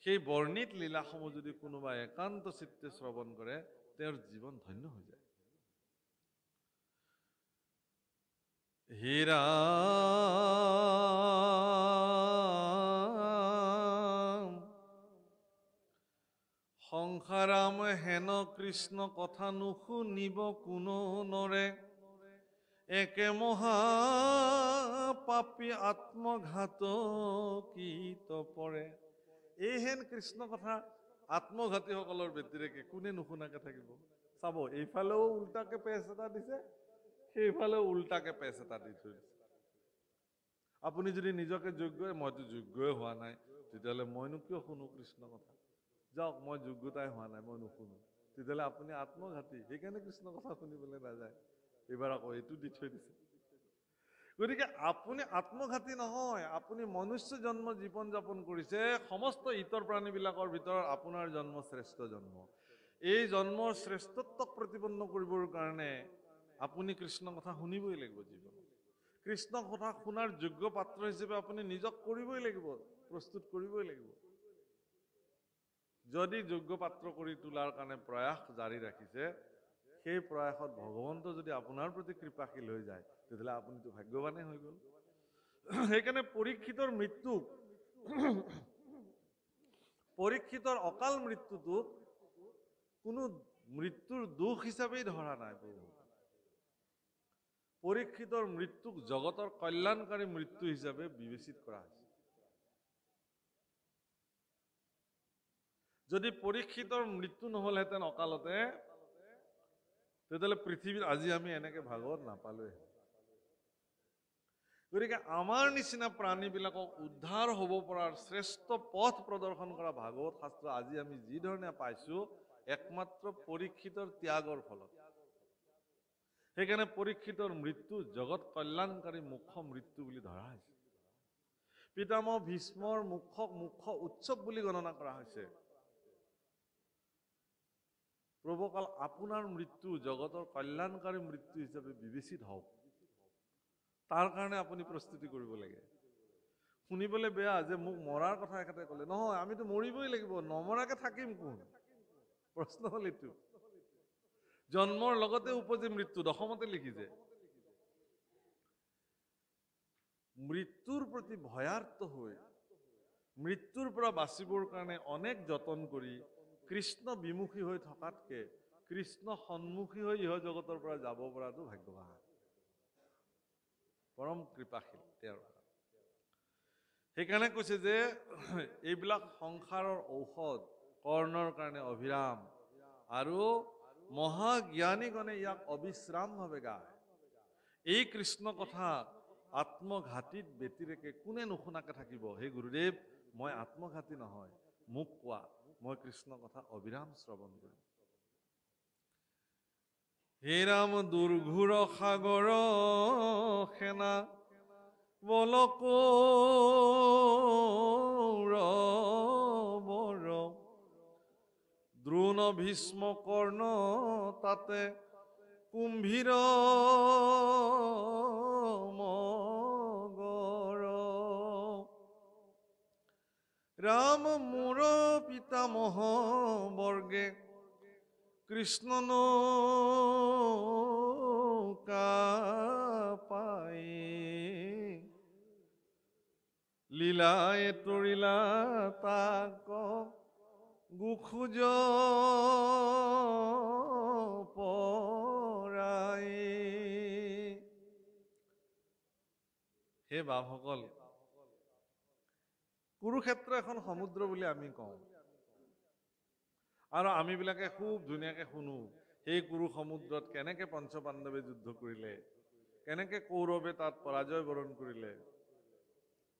সেই বৰ্ণিত লীলাসমূহ যদি কোনোবা একান্ত চিত্তে শ্ৰৱণ কৰে তেওঁৰ জীৱন ধন্য হৈ যায়। হীৰা সংসাৰাম হেন কৃষ্ণ কথা নুশুনিব কোনো নৰে, একে মহা পাপী আত্মঘাত কি তপৰে। এইহেন কৃষ্ণ কথা আত্মঘাতীসকলৰ ব্যতিৰেকে কোনে নুশুনাকে থাকিব? চাব, এইফালেও উল্টাকে পেচ এটা দিছে, সেইফালেও উল্টাকে পেচ এটা দি থৈ দিছে। আপুনি যদি নিজকে যোগ্য, মইতো যোগ্যই হোৱা নাই, তেতিয়াহ'লে মইনো কিয় শুনো কৃষ্ণ কথা? যাওক, মই যোগ্যতাই হোৱা নাই, মই নুশুনো। তেতিয়াহ'লে আপুনি আত্মঘাতী, সেইকাৰণে কৃষ্ণ কথা শুনিবলৈ নাযায়। এইবাৰ আকৌ এইটো দি থৈ দিছে। গতিকে আপুনি আত্মঘাতী নহয়, আপুনি মনুষ্য জন্ম জীৱন যাপন কৰিছে। সমস্ত ইতৰ প্ৰাণীবিলাকৰ ভিতৰত আপোনাৰ জন্ম শ্ৰেষ্ঠ জন্ম। এই জন্মৰ শ্ৰেষ্ঠত্বক প্ৰতিপন্ন কৰিবৰ কাৰণে আপুনি কৃষ্ণ কথা শুনিবই লাগিব জীৱনত। কৃষ্ণ কথা শুনাৰ যোগ্য পাত্ৰ হিচাপে আপুনি নিজক কৰিবই লাগিব, প্ৰস্তুত কৰিবই লাগিব। যদি যোগ্য পাত্ৰ কৰি তোলাৰ কাৰণে প্ৰয়াস জাৰি ৰাখিছে, সেই প্ৰয়াসত ভগৱন্ত যদি আপোনাৰ প্ৰতি কৃপাশীল হৈ যায়, তেতিয়াহ'লে আপুনিতো ভাগ্যৱানে হৈ গ'ল। সেইকাৰণে পৰীক্ষিতৰ অকাল মৃত্যুটোক কোনো মৃত্যুৰ দোষ হিচাপেই ধৰা নাই। পৰীক্ষিতৰ মৃত্যুক জগতৰ কল্যাণকাৰী মৃত্যু হিচাপে বিবেচিত কৰা হৈছে। যদি পৰীক্ষিতৰ মৃত্যু নহলহেঁতেন অকালতে, তেতিয়াহ'লে পৃথিৱীত আজি আমি এনেকে ভাগৱত নাপালোৱে। গতিকে আমাৰ নিচিনা প্ৰাণীবিলাকক উদ্ধাৰ হ'ব পৰাৰ শ্ৰেষ্ঠ পথ প্ৰদৰ্শন কৰা ভাগৱত শাস্ত্ৰ আজি আমি যি ধৰণে পাইছো, একমাত্ৰ পৰীক্ষিতৰ ত্যাগৰ ফলত। সেইকাৰণে পৰীক্ষিতৰ মৃত্যু জগত কল্যাণকাৰী মুখ্য মৃত্যু বুলি ধৰা হৈছে। পিতামহ ভীষ্মৰ মুখ্য উৎসৱ বুলি গণনা কৰা হৈছে। প্ৰভুকাল আপোনাৰ মৃত্যু জগতৰ কল্যাণকাৰী মৃত্যু হিচাপে বিবেচিত হওক, তাৰ কাৰণে আপুনি প্ৰস্তুতি কৰিব লাগে। শুনিবলৈ বেয়া যে মোক মৰাৰ কথা এখেতে ক'লে, নহয়, আমিতো মৰিবই লাগিব, নমৰাকে থাকিম কোন? প্ৰশ্ন হ'ল এইটো। জন্মৰ লগতে উপজি মৃত্যু, দশমতে লিখিছে। মৃত্যুৰ প্ৰতি ভয়াৰ্ত হৈ মৃত্যুৰ পৰা বাচিবৰ কাৰণে অনেক যতন কৰি কৃষ্ণ বিমুখী হৈ থকাতকে কৃষ্ণ সন্মুখী হৈ ইহ জগতৰ পৰা যাব পৰাটো ভাগ্যৱান, পৰম কৃপাশীল তেওঁৰ। সেইকাৰণে কৈছে যে এইবিলাক সংসাৰৰ ঔষধ কৰ্ণৰ কাৰণে অভিৰাম, আৰু মহাজ্ঞানীগণে ইয়াক অবিশ্ৰামভাৱে গায়। এই কৃষ্ণ কথা আত্মঘাতীত ব্যতিৰেকে কোনে নুশুনাকে থাকিব? হে গুৰুদেৱ, মই আত্মঘাতী নহয়, মোক কোৱা, মই কৃষ্ণ কথা অবিৰাম শ্ৰৱণ কৰিম। হে ৰাম দুৰ্ঘোৰ সাগৰ সেনা বলকৌৰৱৰ, দ্ৰোণ ভীষ্ম কৰ্ণ তাতে কুম্ভীৰ ৰাম মোৰ পিতামহ বৰ্গে কৃষ্ণ নৌকা পায়ে লীলায় তৰিলা তাক গুখোজ পৰাই। হে বাপসকল, কুৰুক্ষেত্ৰ এখন সমুদ্ৰ বুলি আমি কওঁ, আৰু আমিবিলাকে খুব ধুনীয়াকে শুনো সেই কুৰু সমুদ্ৰত কেনেকে পঞ্চপাণ্ডৱে যুদ্ধ কৰিলে, কেনেকে কৌৰৱে তাত পৰাজয় বৰণ কৰিলে।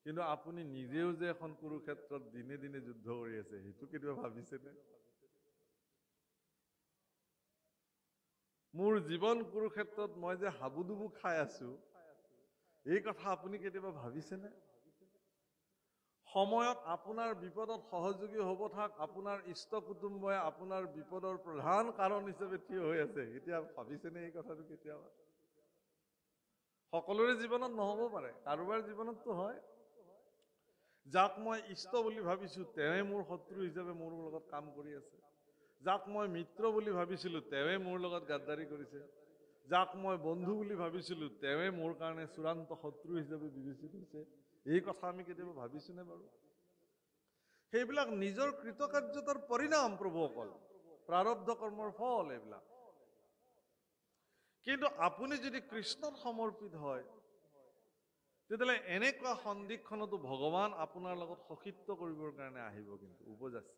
কিন্তু আপুনি নিজেও যে এখন কুৰুক্ষেত্ৰত দিনে দিনে যুদ্ধ কৰি আছে, সেইটো কেতিয়াবা ভাবিছেনে? মোৰ জীৱন কুৰুক্ষেত্ৰত মই যে হাবুডুবু খাই আছো, এই কথা আপুনি কেতিয়াবা ভাবিছেনে? সময়ত আপোনাৰ বিপদত সহযোগী হ'ব থাক আপোনাৰ ইষ্ট কুটুম্বই আপোনাৰ বিপদৰ প্ৰধান কাৰণ হিচাপে থিয় হৈ আছে, এতিয়া ভাবিছেনে এই কথাটো কেতিয়াবা? সকলোৰে জীৱনত নহ'ব পাৰে, কাৰোবাৰ জীৱনততো হয়। যাক মই ইষ্ট বুলি ভাবিছো তেৱে মোৰ শত্ৰু হিচাপে মোৰ লগত কাম কৰি আছে। যাক মই মিত্ৰ বুলি ভাবিছিলো তেৱে মোৰ লগত গাদ্দাৰি কৰিছে। যাক মই বন্ধু বুলি ভাবিছিলো তেৱে মোৰ কাৰণে চূড়ান্ত শত্ৰু হিচাপে বিবেচিত হৈছে। এই কথা আমি কেতিয়াবা ভাবিছোনে বাৰু? সেইবিলাক নিজৰ কৃতকাৰ্যতাৰ পৰিণাম প্ৰভুসকল, প্ৰাৰব্ধ কৰ্মৰ ফল এইবিলাক। কিন্তু আপুনি যদি কৃষ্ণত সমৰ্পিত হয়, তেতিয়াহ'লে এনেকুৱা সন্দিক্ষণতো ভগৱান আপোনাৰ লগত সখিত্ব কৰিবৰ কাৰণে আহিব, কিন্তু উপজাচি।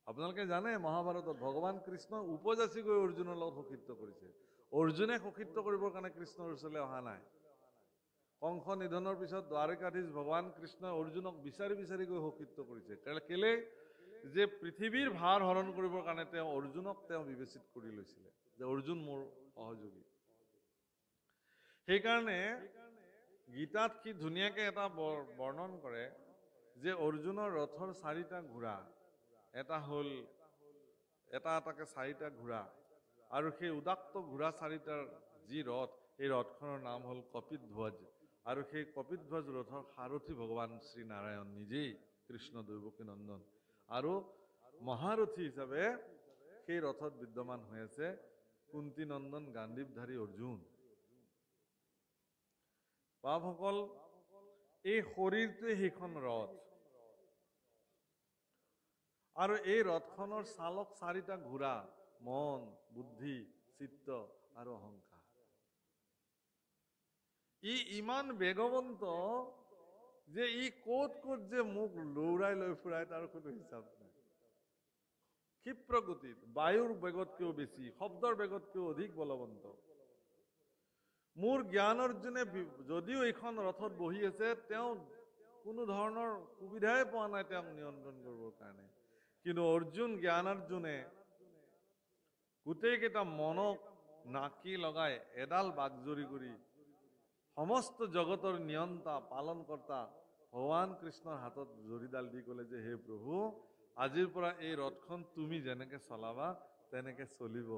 আপোনালোকে জানে মহাভাৰতত ভগৱান কৃষ্ণ উপজাচি গৈ অৰ্জুনৰ লগত সখিত্ব কৰিছে। অৰ্জুনে সখিত্ব কৰিবৰ কাৰণে কৃষ্ণৰ ওচৰলৈ অহা নাই। কংস নিধনৰ পিছত দ্বাৰকাধীশ ভগৱান কৃষ্ণই অৰ্জুনক বিচাৰি বিচাৰি গৈ সখিত্ব কৰিছে। কেলে যে পৃথিৱীৰ ভাৰ হৰণ কৰিবৰ কাৰণে তেওঁ অৰ্জুনক বিবেচিত কৰি লৈছিলে যে অৰ্জুন মোৰ সহযোগী। সেইকাৰণে গীতাত কি ধুনীয়াকে এটা বৰ্ণন কৰে যে অৰ্জুনৰ ৰথৰ 4টা ঘোঁৰা, এটা হ'ল এটা এটাকে 4টা ঘোঁৰা, আৰু সেই উদাক্ত ঘোঁৰা 4টাৰ যি ৰথ, এই ৰথখনৰ নাম হ'ল কপিধ্বজ। আৰু সেই কপিধ্বজ ৰথৰ সাৰথী ভগৱান শ্ৰী নাৰায়ণ নিজেই, কৃষ্ণ দৈৱকী নন্দন। আৰু মহাৰথী হিচাপে সেই ৰথত বিদ্যমান হৈ আছে কুন্তি নন্দন গান্ধীৱধাৰী অৰ্জুন। বাপসকল, এই শৰীৰটোৱে সেইখন ৰথ, আৰু এই ৰথখনৰ চালক 4টা ঘোঁৰা, মন, বুদ্ধি, চিত্ত আৰু অহংকাৰ। ই ইমান বেগৱন্ত যে ই ক'ত ক'ত যে মোক লৌৰাই লৈ ফুৰাই তাৰ কোনো হিচাপ নাই। ক্ষিপ্ৰ গতিত, বায়ুৰ বেগতকৈও বেছি, শব্দৰ বেগতকৈও অধিক বলৱন্ত। মোৰ জ্ঞান অৰ্জুনে যদিও এইখন ৰথত বহি আছে, তেওঁ কোনো ধৰণৰ সুবিধাই পোৱা নাই তেওঁক নিয়ন্ত্ৰণ কৰিবৰ কাৰণে। কিন্তু অৰ্জুন জ্ঞানাৰ্জুনে গোটেই কেইটা মনক নাকি লগাই এডাল বাগজৰি কৰি সমস্ত জগতৰ নিয়ন্তা পালনকৰ্তা ভগৱান কৃষ্ণৰ হাতত জৰিডাল দি ক'লে যে হে প্ৰভু, আজিৰ পৰা এই ৰথখন তুমি যেনেকে চলাবা তেনেকে চলিব।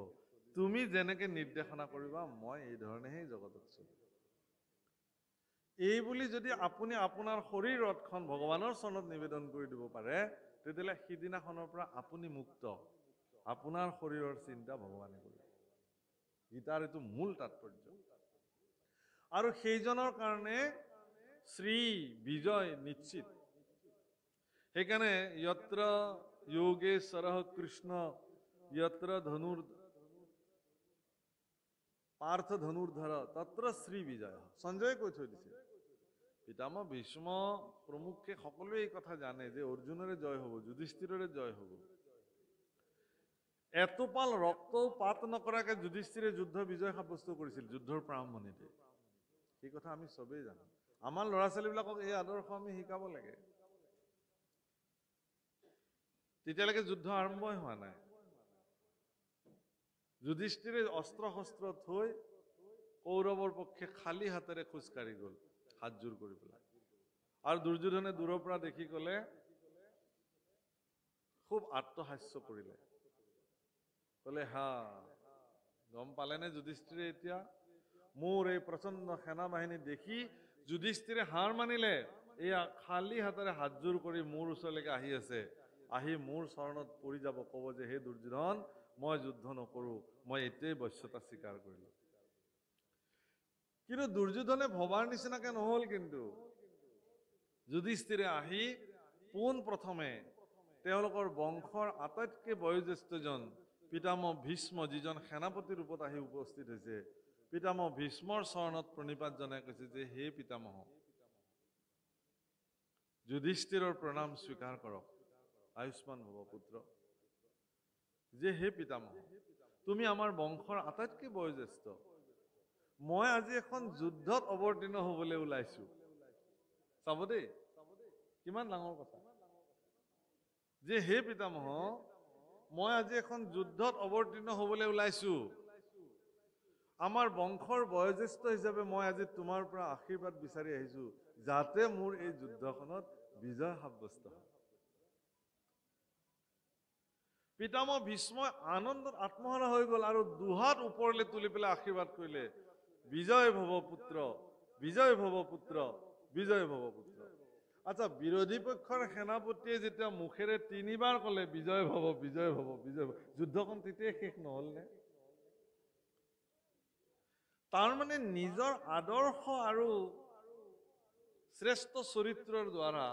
তুমি যেনেকে নিৰ্দেশনা কৰিবা মই এই ধৰণেহে জগতত চলিম। এই বুলি যদি আপুনি আপোনাৰ শৰীৰ ৰথখন ভগৱানৰ চৰণত নিবেদন কৰি দিব পাৰে, তেতিয়াহ'লে সিদিনাখনৰ পৰা আপুনি মুক্ত। আপোনাৰ শৰীৰৰ চিন্তা ভগৱানে কৰিব। গীতাৰ এইটো মূল তাৎপৰ্য। আৰু সেইজনৰ কাৰণে শ্ৰী বিজয় নিশ্চিত। সেইকাৰণে যত্ৰ যোগেশ্বৰঃ কৃষ্ণ যত্ৰ পাৰ্থ ধনুৰ্ধৰ তত্ৰ শ্ৰী বিজয়। সঞ্জয়ে কৈ থৈ দিছে। পিতামহ ভীষ্ম প্ৰমুখে সকলোৱে এই কথা জানে যে অৰ্জুনৰে জয় হ'ব, যুধিষ্ঠিৰৰে জয় হ'ব। এটোপাল ৰক্তও পাত নকৰাকে যুধিষ্ঠিৰে যুদ্ধ বিজয় সাব্যস্ত কৰিছিল যুদ্ধৰ প্ৰাৰম্ভণিতে। সেই কথা আমি চবেই জানো। আমাৰ ল'ৰা ছোৱালীবিলাকক এই আদৰ্শ আমি শিকাব লাগে। তেতিয়ালৈকে যুদ্ধ আৰম্ভই হোৱা নাই। যুধিষ্ঠিৰে অস্ত্ৰ শস্ত্ৰ থৈ কৌৰৱৰ পক্ষে খালী হাতেৰে খোজকাঢ়ি গ'ল, হাতযোৰ কৰি পেলাই। আৰু দুৰ্যোধনে দূৰৰ পৰা দেখি ক'লে, খুব আত্মহাস্য কৰিলে। ক'লে হা, গম পালেনে যুধিষ্ঠিৰে এতিয়া? মোৰ এই প্ৰচণ্ড সেনা বাহিনী দেখি যুধিষ্ঠিৰে হাৰ মানিলে এয়া খালী হাতেৰে হাতযোৰ কৰি মোৰ ওচৰলৈকে আহি আছে, আহি মোৰ চৰণত পৰি যাব, ক'ব যে হে দুৰ্যোধন, মই যুদ্ধ নকৰোঁ, মই এতিয়াই বশ্যতা স্বীকাৰ কৰিলোঁ। কিন্তু দুৰ্যোধনে ভবাৰ নিচিনাকে নহ'ল। কিন্তু যুধিষ্ঠিৰে আহি পোন প্ৰথমে তেওঁলোকৰ বংশৰ আটাইতকৈ বয়োজ্যেষ্ঠজন পিতামহ ভীষ্ম, যিজন সেনাপতি ৰূপত আহি উপস্থিত হৈছে, পিতামহ ভীষ্মৰ চৰণত প্ৰণিপাত জনাই কৈছে যে হে পিতামহ, যুধিষ্ঠিৰৰ প্ৰণাম স্বীকাৰ কৰক, আয়ুষ্মান ভৱ পুত্ৰ। যে হে পিতামহ, তুমি আমাৰ বংশৰ আটাইতকৈ বয়োজ্যেষ্ঠ, মই আজি এখন যুদ্ধত অৱতীৰ্ণ হ'বলৈ ওলাইছো। চাব দেই, কিমান ডাঙৰ কথা। যে হে পিতামহ, মই আজি এখন যুদ্ধত অৱতীৰ্ণ হ'বলৈ ওলাইছো। আমাৰ বংশৰ বয়োজ্যেষ্ঠ হিচাপে মই আজি তোমাৰ পৰা আশীৰ্বাদ বিচাৰি আহিছো, যাতে মোৰ এই যুদ্ধখনত বিজয় সাব্যস্ত হয়। পিতামহ ভীষ্মই আনন্দত আত্মহাৰা হৈ গ'ল আৰু দুহাত ওপৰলৈ তুলি পেলাই আশীৰ্বাদ কৰিলে, বিজয় ভৱ পুত্ৰ, বিজয় ভৱ পুত্ৰ, বিজয় ভৱ পুত্ৰ। আচ্ছা, বিৰোধী পক্ষৰ সেনাপতিয়ে যেতিয়া মুখেৰে 3বাৰ ক'লে বিজয় ভৱ, বিজয় ভৱ, বিজয় ভৱ, যুদ্ধখন তেতিয়াই শেষ নহ'ল নে? তাৰমানে নিজৰ আদৰ্শ আৰু শ্ৰেষ্ঠ চৰিত্ৰৰ দ্বাৰা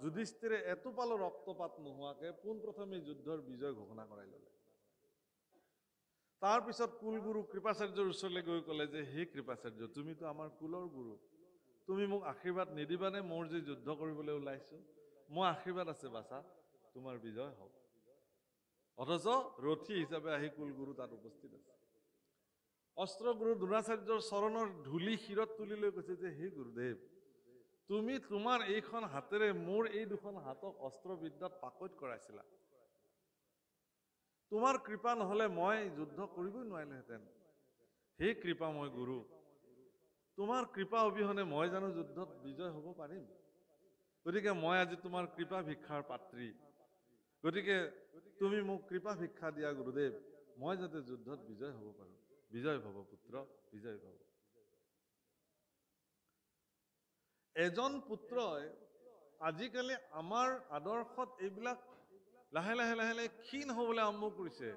যুধিষ্ঠিৰে এটোপালো ৰক্তপাত নোহোৱাকে পোনপ্ৰথমে যুদ্ধৰ বিজয় ঘোষণা কৰাই ল'লে। তাৰপিছত কুলগুৰু কৃপাচাৰ্যৰ ওচৰলৈ গৈ ক'লে যে হে কৃপাচাৰ্য, তুমিতো আমাৰ কুলৰ গুৰু, তুমি মোক আশীৰ্বাদ নিদিবানে? মোৰ যে যুদ্ধ কৰিবলৈ ওলাইছো, মই আশীৰ্বাদ আছে বাছা, তোমাৰ বিজয় হওক। অথচ ৰথী হিচাপে আহি কুলগুৰু তাত উপস্থিত আছে। অস্ত্ৰগুৰু দ্ৰোণাচাৰ্যৰ চৰণৰ ধূলি শিৰত তুলি লৈ কৈছে যে হে গুৰুদেৱ, তুমি তোমাৰ এইখন হাতেৰে মোৰ এই দুখন হাতক অস্ত্ৰবিদ্যাত পাকৈত কৰাইছিলা। তোমাৰ কৃপা নহ'লে মই যুদ্ধ কৰিবই নোৱাৰিলোহেঁতেন। হে কৃপাময় গুৰু, তোমাৰ কৃপা অবিহনে মই জানো যুদ্ধত বিজয় হ'ব পাৰিম? গতিকে মই আজি তোমাৰ কৃপা ভিক্ষাৰ পাত্ৰী। গতিকে তুমি মোক কৃপা ভিক্ষা দিয়া গুৰুদেৱ, মই যাতে যুদ্ধত বিজয় হ'ব পাৰোঁ। বিজয় ভৱ পুত্ৰ, বিজয় ভৱ। এজন পুত্ৰই আজিকালি আমাৰ আদৰ্শত এইবিলাক লাহে লাহে লাহে লাহে ক্ষীণ হ'বলৈ আৰম্ভ কৰিছে।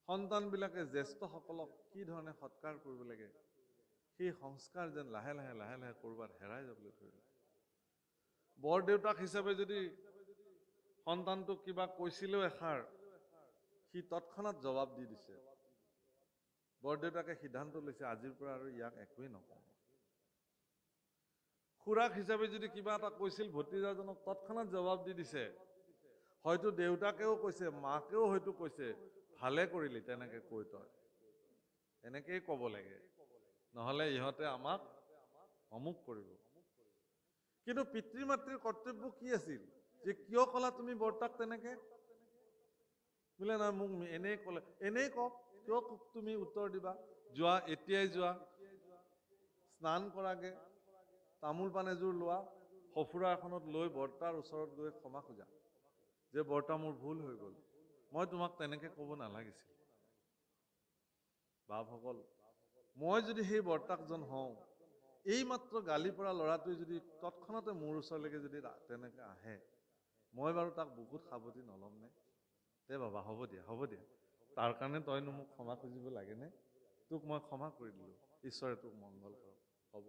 সন্তানবিলাকে জ্যেষ্ঠসকলক কি ধৰণে সৎকাৰ কৰিব লাগে, সেই সংস্কাৰ যেন লাহে লাহে লাহে লাহে ক'ৰবাত হেৰাই যাবলৈ ধৰিলে। বৰদেউতাক হিচাপে যদি সন্তানটোক কিবা কৈছিলেও এষাৰ, সি তৎক্ষণাত জবাব দি দিছে। বৰদেউতাকে সিদ্ধান্ত লৈছে আজিৰ পৰা আৰু ইয়াক একোৱেই নকওঁ। খুৰাক হিচাপে যদি কিবা এটা কৈছিল ভতিজাজনক, তৎক্ষণাত জবাব দি দিছে। হয়তো দেউতাকেও কৈছে, মাকেও হয়তো কৈছে, ভালে কৰিলি তেনেকে কৈ তই, এনেকেই ক'ব লাগে, নহ'লে ইহঁতে আমাক অমুক কৰিব। কিন্তু পিতৃ মাতৃৰ কৰ্তব্য কি আছিল? যে কিয় ক'লা তুমি বৰ্তাক তেনেকে? বোলে নহয়, মোক এনেই ক'লে। এনেই কওক, কিয় তুমি উত্তৰ দিবা? যোৱা, এতিয়াই যোৱা, স্নান কৰাগে, তামোল পাণ এযোৰ লোৱা, সফুৰা এখনত লৈ বৰ্তাৰ ওচৰত গৈ ক্ষমা খোজা যে বৰ্তা মোৰ ভুল হৈ গ'ল, মই তোমাক তেনেকে ক'ব নালাগিছিল। বাপসকল, মই যদি সেই বৰ্তাকজন হওঁ, এইমাত্ৰ গালি পৰা ল'ৰাটোৱে যদি তৎক্ষণতে মোৰ ওচৰলৈকে যদি তেনেকে আহে, মই বাৰু তাক বুকুত সাৱটি নল'ম নে? দে বাবা, হ'ব দিয়া, হ'ব দিয়া, তাৰ কাৰণে তইনো মোক ক্ষমা খুজিব লাগেনে? তোক মই ক্ষমা কৰি দিলোঁ, ঈশ্বৰে তোক মংগল কৰক, হ'ব।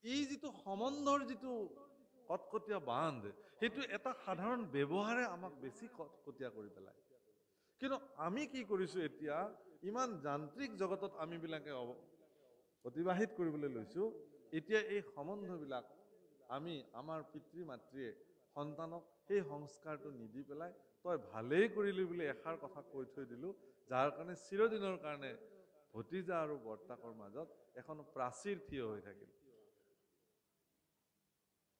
এই যিটো সম্বন্ধৰ যিটো কটকটীয়া বান্ধ, সেইটো এটা সাধাৰণ ব্যৱহাৰে আমাক বেছি কটকটীয়া কৰি পেলায়। কিন্তু আমি কি কৰিছোঁ এতিয়া, ইমান যান্ত্ৰিক জগতত আমিবিলাকে অতিবাহিত কৰিবলৈ লৈছোঁ, এতিয়া এই সম্বন্ধবিলাক আমি আমাৰ পিতৃ মাতৃয়ে সন্তানক সেই সংস্কাৰটো নিদি পেলাই তই ভালেই কৰিলি বুলি এষাৰ কথা কৈ থৈ দিলোঁ, যাৰ কাৰণে চিৰদিনৰ কাৰণে ভতিজা আৰু বৰ্তাকৰ মাজত এখন প্ৰাচীৰ থিয় হৈ থাকিল।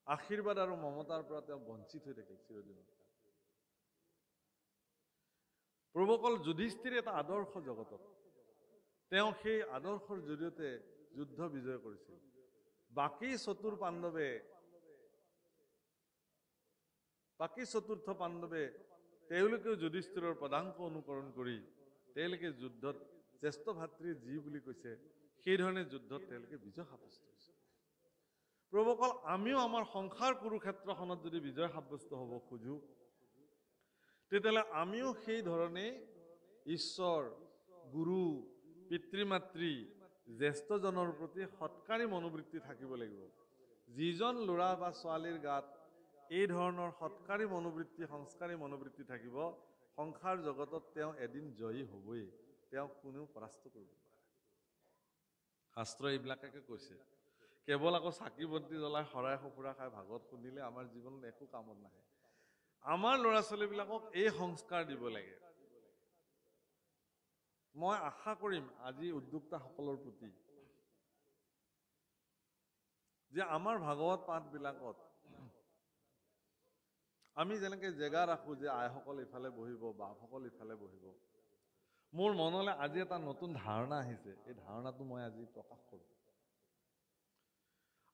আশীৰ্বাদ আৰু মমতাৰ পৰা তেওঁ বঞ্চিত হৈ থাকিল চিৰদিনৰ। প্ৰভুসকল, যুধিষ্ঠিৰ এটা আদৰ্শ জগতত, তেওঁ সেই আদৰ্শৰ জৰিয়তে যুদ্ধ বিজয় কৰিছিল। বাকী চতুৰ্থ পাণ্ডৱে তেওঁলোকেও যুধিষ্ঠিৰৰ পদাংক অনুকৰণ কৰি তেওঁলোকে যুদ্ধত জ্যেষ্ঠ ভাতৃ যি বুলি কৈছে, সেই ধৰণে যুদ্ধত তেওঁলোকে বিজয় সাব্যস্ত হৈছে। প্ৰভুসকল আমিও আমাৰ সংসাৰ কুৰুক্ষেত্ৰখনত যদি বিজয় সাব্যস্ত হ'ব খোজো, তেতিয়াহ'লে আমিও সেই ধৰণে ঈশ্বৰ, গুৰু, পিতৃ মাতৃ, জ্যেষ্ঠজনৰ প্ৰতি সৎকাৰী মনোবৃত্তি থাকিব লাগিব। যিজন ল'ৰা বা ছোৱালীৰ গাত এই ধৰণৰ সৎকাৰী মনোবৃত্তি, সংস্কাৰী মনোবৃত্তি থাকিব, সংসাৰ জগতত তেওঁ এদিন জয়ী হ'বই, তেওঁক কোনেও পৰাস্ত কৰিব নোৱাৰে। শাস্ত্ৰ এইবিলাকে কৈছে। কেৱল আকৌ চাকি বন্তি জ্বলাই শৰাই সঁফুৰা খাই ভাগৱত শুনিলে আমাৰ জীৱনত একো কামত নাহে। আমাৰ ল'ৰা ছোৱালীবিলাকক এই সংস্কাৰ দিব লাগে। মই আশা কৰিম আজি উদ্যোক্তাসকলৰ প্ৰতি যে আমাৰ ভাগৱত পাঠবিলাকত আমি যেনেকৈ জেগা ৰাখোঁ যে আইসকল ইফালে বহিব, বাপসকল ইফালে বহিব, মোৰ মনলৈ আজি এটা নতুন ধাৰণা আহিছে। এই ধাৰণাটো মই আজি প্ৰকাশ কৰোঁ।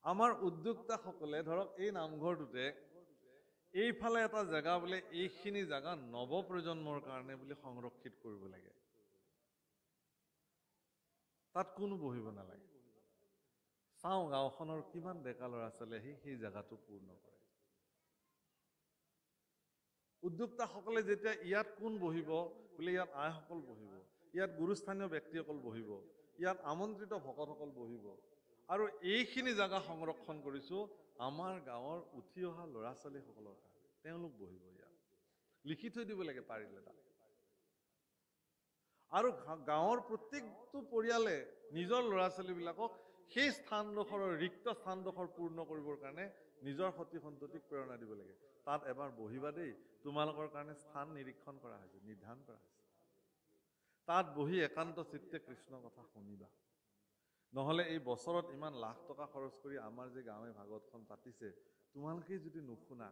আমাৰ উদ্যোক্তাসকলে ধৰক এই নামঘৰটোতে এইফালে এটা জেগা বোলে এইখিনি জেগা নৱপ্ৰজন্মৰ কাৰণে বুলি সংৰক্ষিত কৰিব লাগে। তাত কোনো বহিব নালাগে। চাওঁ গাঁওখনৰ কিমান ডেকা ল'ৰা ছোৱালী আহি সেই জেগাটো পূৰ্ণ কৰে। উদ্যোক্তাসকলে যেতিয়া ইয়াত কোন বহিব বোলে, ইয়াত আইসকল বহিব, ইয়াত গুৰুস্থানীয় ব্যক্তিসকল বহিব, ইয়াত আমন্ত্ৰিত ভকতসকল বহিব, আৰু এইখিনি জেগা সংৰক্ষণ কৰিছোঁ আমাৰ গাঁৱৰ উঠি অহা ল'ৰা ছোৱালীসকলৰ কাৰণে, তেওঁলোক বহিব ইয়াত। লিখি থৈ দিব লাগে পাৰিলে তাত। আৰু গাঁৱৰ প্ৰত্যেকটো পৰিয়ালে নিজৰ ল'ৰা ছোৱালীবিলাকক সেই স্থানডোখৰৰ ৰিক্ত স্থানডোখৰ পূৰ্ণ কৰিবৰ কাৰণে নিজৰ সতি সন্ততিক প্ৰেৰণা দিব লাগে। তাত এবাৰ বহিবা দেই, তোমালোকৰ কাৰণে স্থান নিৰীক্ষণ কৰা হৈছে, নিৰ্ধাৰণ কৰা হৈছে। তাত বহি একান্ত চিত্তে কৃষ্ণ কথা শুনিবা। নহ'লে এই বছৰত ইমান লাখ টকা খৰচ কৰি আমাৰ যে গাঁৱে ভাগৱতখন পাতিছে, তোমালোকেই যদি নুশুনা,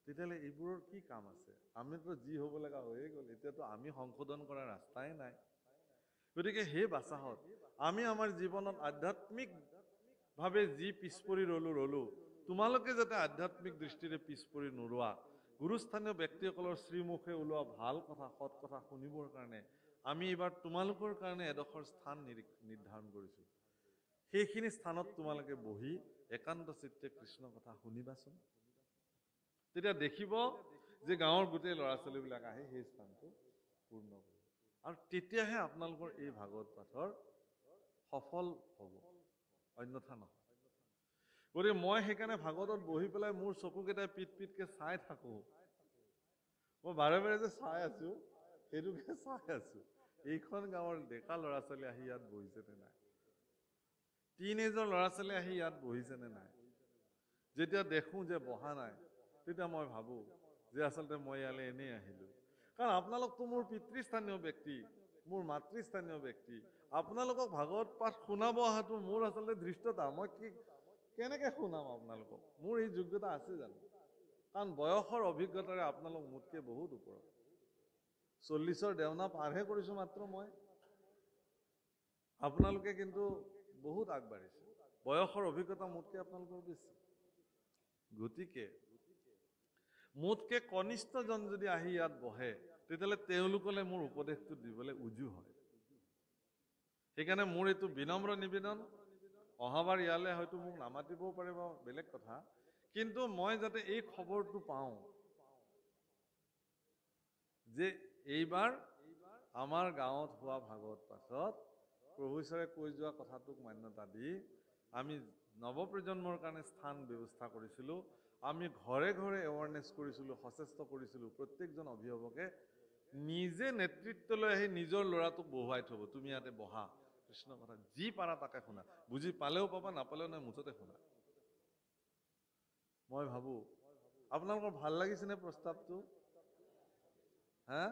তেতিয়াহ'লে এইবোৰৰ কি কাম আছে? আমিতো যি হ'ব লগা হৈয়ে গ'ল, এতিয়াতো আমি সংশোধন কৰাৰ ৰাস্তাই নাই। গতিকে সেই বাচাহত আমি আমাৰ জীৱনত আধ্যাত্মিকভাৱে যি পিছ পৰি ৰ'লো, তোমালোকে যাতে আধ্যাত্মিক দৃষ্টিৰে পিছ পৰি নোৰোৱা, গুৰুস্থানীয় ব্যক্তিসকলৰ শ্ৰীমুখে ওলোৱা ভাল কথা, সৎ কথা শুনিবৰ কাৰণে আমি এইবাৰ তোমালোকৰ কাৰণে এডোখৰ স্থান নিৰ্ধাৰণ কৰিছোঁ। সেইখিনি স্থানত তোমালোকে বহি একান্ত চিত্তে কৃষ্ণ কথা শুনিবাচোন। তেতিয়া দেখিব যে গাঁৱৰ গোটেই ল'ৰা ছোৱালীবিলাক আহি সেই স্থানটো পূৰ্ণ কৰিব। আৰু তেতিয়াহে আপোনালোকৰ এই ভাগৱত পাঠৰ সফল হ'ব, অন্যথা নহয়। গতিকে মই সেইকাৰণে ভাগৱতত বহি পেলাই মোৰ চকুকেইটাই পিটকে চাই থাকোঁ। মই বাৰে বাৰে যে চাই আছোঁ, সেইটোকে চাই আছোঁ, এইখন গাঁৱৰ ডেকা ল'ৰা ছোৱালী আহি ইয়াত বহিছেনে নাই, টিনেজৰ ল'ৰা ছোৱালী আহি ইয়াত বহিছেনে নাই। যেতিয়া দেখোঁ যে বহা নাই, তেতিয়া মই ভাবোঁ যে আচলতে মই ইয়ালৈ এনেই আহিলোঁ। কাৰণ আপোনালোকতো মোৰ পিতৃস্থানীয় ব্যক্তি, মোৰ মাতৃস্থানীয় ব্যক্তি। আপোনালোকক ভাগৱত পাঠ শুনাব অহাটো মোৰ আচলতে ধৃষ্টতা। মই কেনেকৈ শুনাম আপোনালোকক? মোৰ এই যোগ্যতা আছে জানো? কাৰণ বয়সৰ অভিজ্ঞতাৰে আপোনালোক মোতকৈ বহুত ওপৰত। 40ৰ দেওনা পাৰহে কৰিছোঁ মাত্ৰ মই। আপোনালোকে কিন্তু বহুত আগবাঢ়িছে, বয়সৰ অভিজ্ঞতা মোতকৈ আপোনালোকৰ বেছি। গতিকে মোতকে কনিষ্ঠজন যদি আহি ইয়াত বহে, তেতিয়াহ'লে তেওঁলোকলৈ মোৰ উপদেশটো দিবলৈ উজু হয়। সেইকাৰণে মোৰ এইটো বিনম্ৰ নিবেদন, অহাবাৰ ইয়ালৈ হয়তো মোক নামাতিবও পাৰে বা বেলেগ কথা, কিন্তু মই যাতে এই খবৰটো পাওঁ যে এইবাৰ আমাৰ গাঁৱত হোৱা ভাগৱত পাঠত প্ৰভু ঈশ্বৰে কৈ যোৱা কথাটোক মান্যতা দি আমি নৱপ্ৰজন্মৰ কাৰণে স্থান ব্যৱস্থা কৰিছিলোঁ। আমি ঘৰে ঘৰে এৱাৰনেছ কৰিছিলোঁ, সচেষ্ট কৰিছিলোঁ। প্ৰত্যেকজন অভিভাৱকে নিজে নেতৃত্ব লৈ আহি নিজৰ ল'ৰাটোক বহুৱাই থ'ব, তুমি ইয়াতে বহা, কৃষ্ণ কথা যি পাৰা তাকে শুনা, বুজি পালেও পাবা, নাপালেও নাই, মুঠতে শুনা। মই ভাবোঁ আপোনালোকৰ ভাল লাগিছেনে প্ৰস্তাৱটো? হা?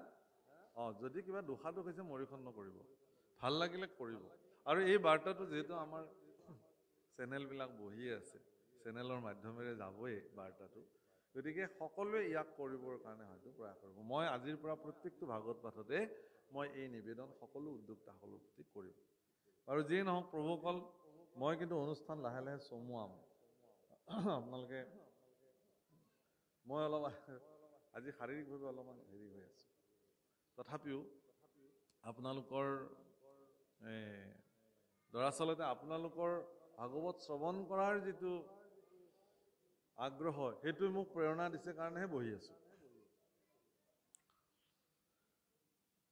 যদি কিবা দোষাদোষ হৈছে মৰিখন নকৰিব, ভাল লাগিলে কৰিব। আৰু এই বাৰ্তাটো যিহেতু আমাৰ চেনেলবিলাক বহিয়ে আছে, চেনেলৰ মাধ্যমেৰে যাবই বাৰ্তাটো, গতিকে সকলোৱে ইয়াক কৰিবৰ কাৰণে হয়তো প্ৰয়াস কৰিব। মই আজিৰ পৰা প্ৰত্যেকটো ভাগৱত পাঠতে মই এই নিবেদন সকলো উদ্যোক্তাসকলৰ প্ৰতি কৰিম। আৰু যিয়ে নহওক প্ৰভুসকল, মই কিন্তু অনুষ্ঠান লাহে লাহে চমুৱাম। আপোনালোকে, মই অলপ আজি শাৰীৰিকভাৱে অলপমান হেৰি হৈ আছোঁ, তথাপিও আপোনালোকৰ দৰাচলতে আপোনালোকৰ ভাগৱত শ্ৰৱণ কৰাৰ যিটো আগ্ৰহ, সেইটোৱে মোক প্ৰেৰণা দিছে কাৰণেহে বহি আছো।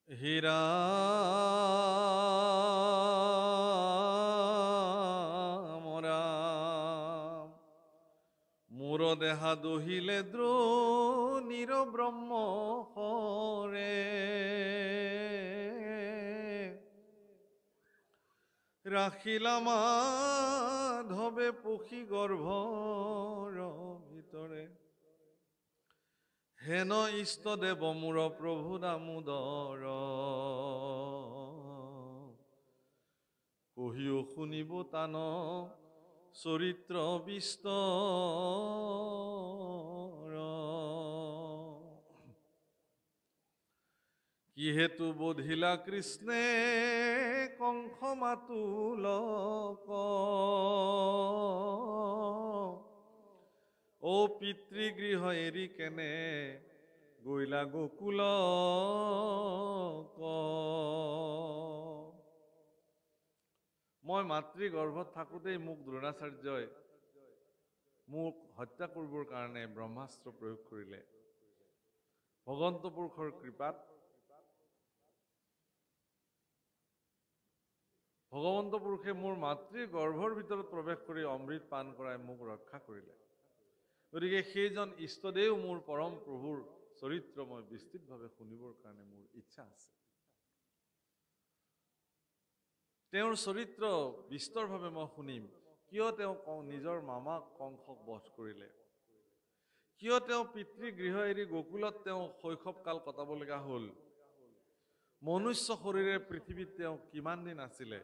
হীৰা মোৰ দেহা দহিলে দ্ৰোণীৰ ব্ৰহ্ম হৰে ৰাখিলা মাধৱে পখী গৰ্ভৰ ভিতৰে হেন ইষ্ট দেৱ মোৰ প্ৰভু দামোদৰ কহিও শুনিব তান চৰিত্ৰ বিস্তৰ কিহেতু বোধিলা কৃষ্ণে কংস মাতুলক ও পিতৃগৃহ এৰি কেনে গৈলা গোকুলক মই মাতৃগৰ্ভত থাকোঁতেই মোক দ্ৰোণাচাৰ্যই মোক হত্যা কৰিবৰ কাৰণে ব্ৰহ্মাস্ত্ৰ প্ৰয়োগ কৰিলে। ভগৱন্ত পুৰুষৰ কৃপাত ভগৱন্ত পুৰুষে মোৰ মাতৃগৰ্ভৰ ভিতৰত প্ৰৱেশ কৰি অমৃত পান কৰাই মোক ৰক্ষা কৰিলে। গতিকে সেইজন ইষ্টদেৱ মোৰ পৰম প্ৰভুৰ চৰিত্ৰ মই বিস্তৃতভাৱে শুনিবৰ কাৰণে মোৰ ইচ্ছা আছে। তেওঁৰ চৰিত্ৰ বিস্তৰভাৱে মই শুনিম। কিয় তেওঁ নিজৰ মামাক কংসক বধ কৰিলে, কিয় তেওঁ পিতৃগৃহ এৰি গোকুলত তেওঁ শৈশৱকাল কটাব লগা হ'ল, মনুষ্য শৰীৰে পৃথিৱীত তেওঁ কিমান দিন আছিলে,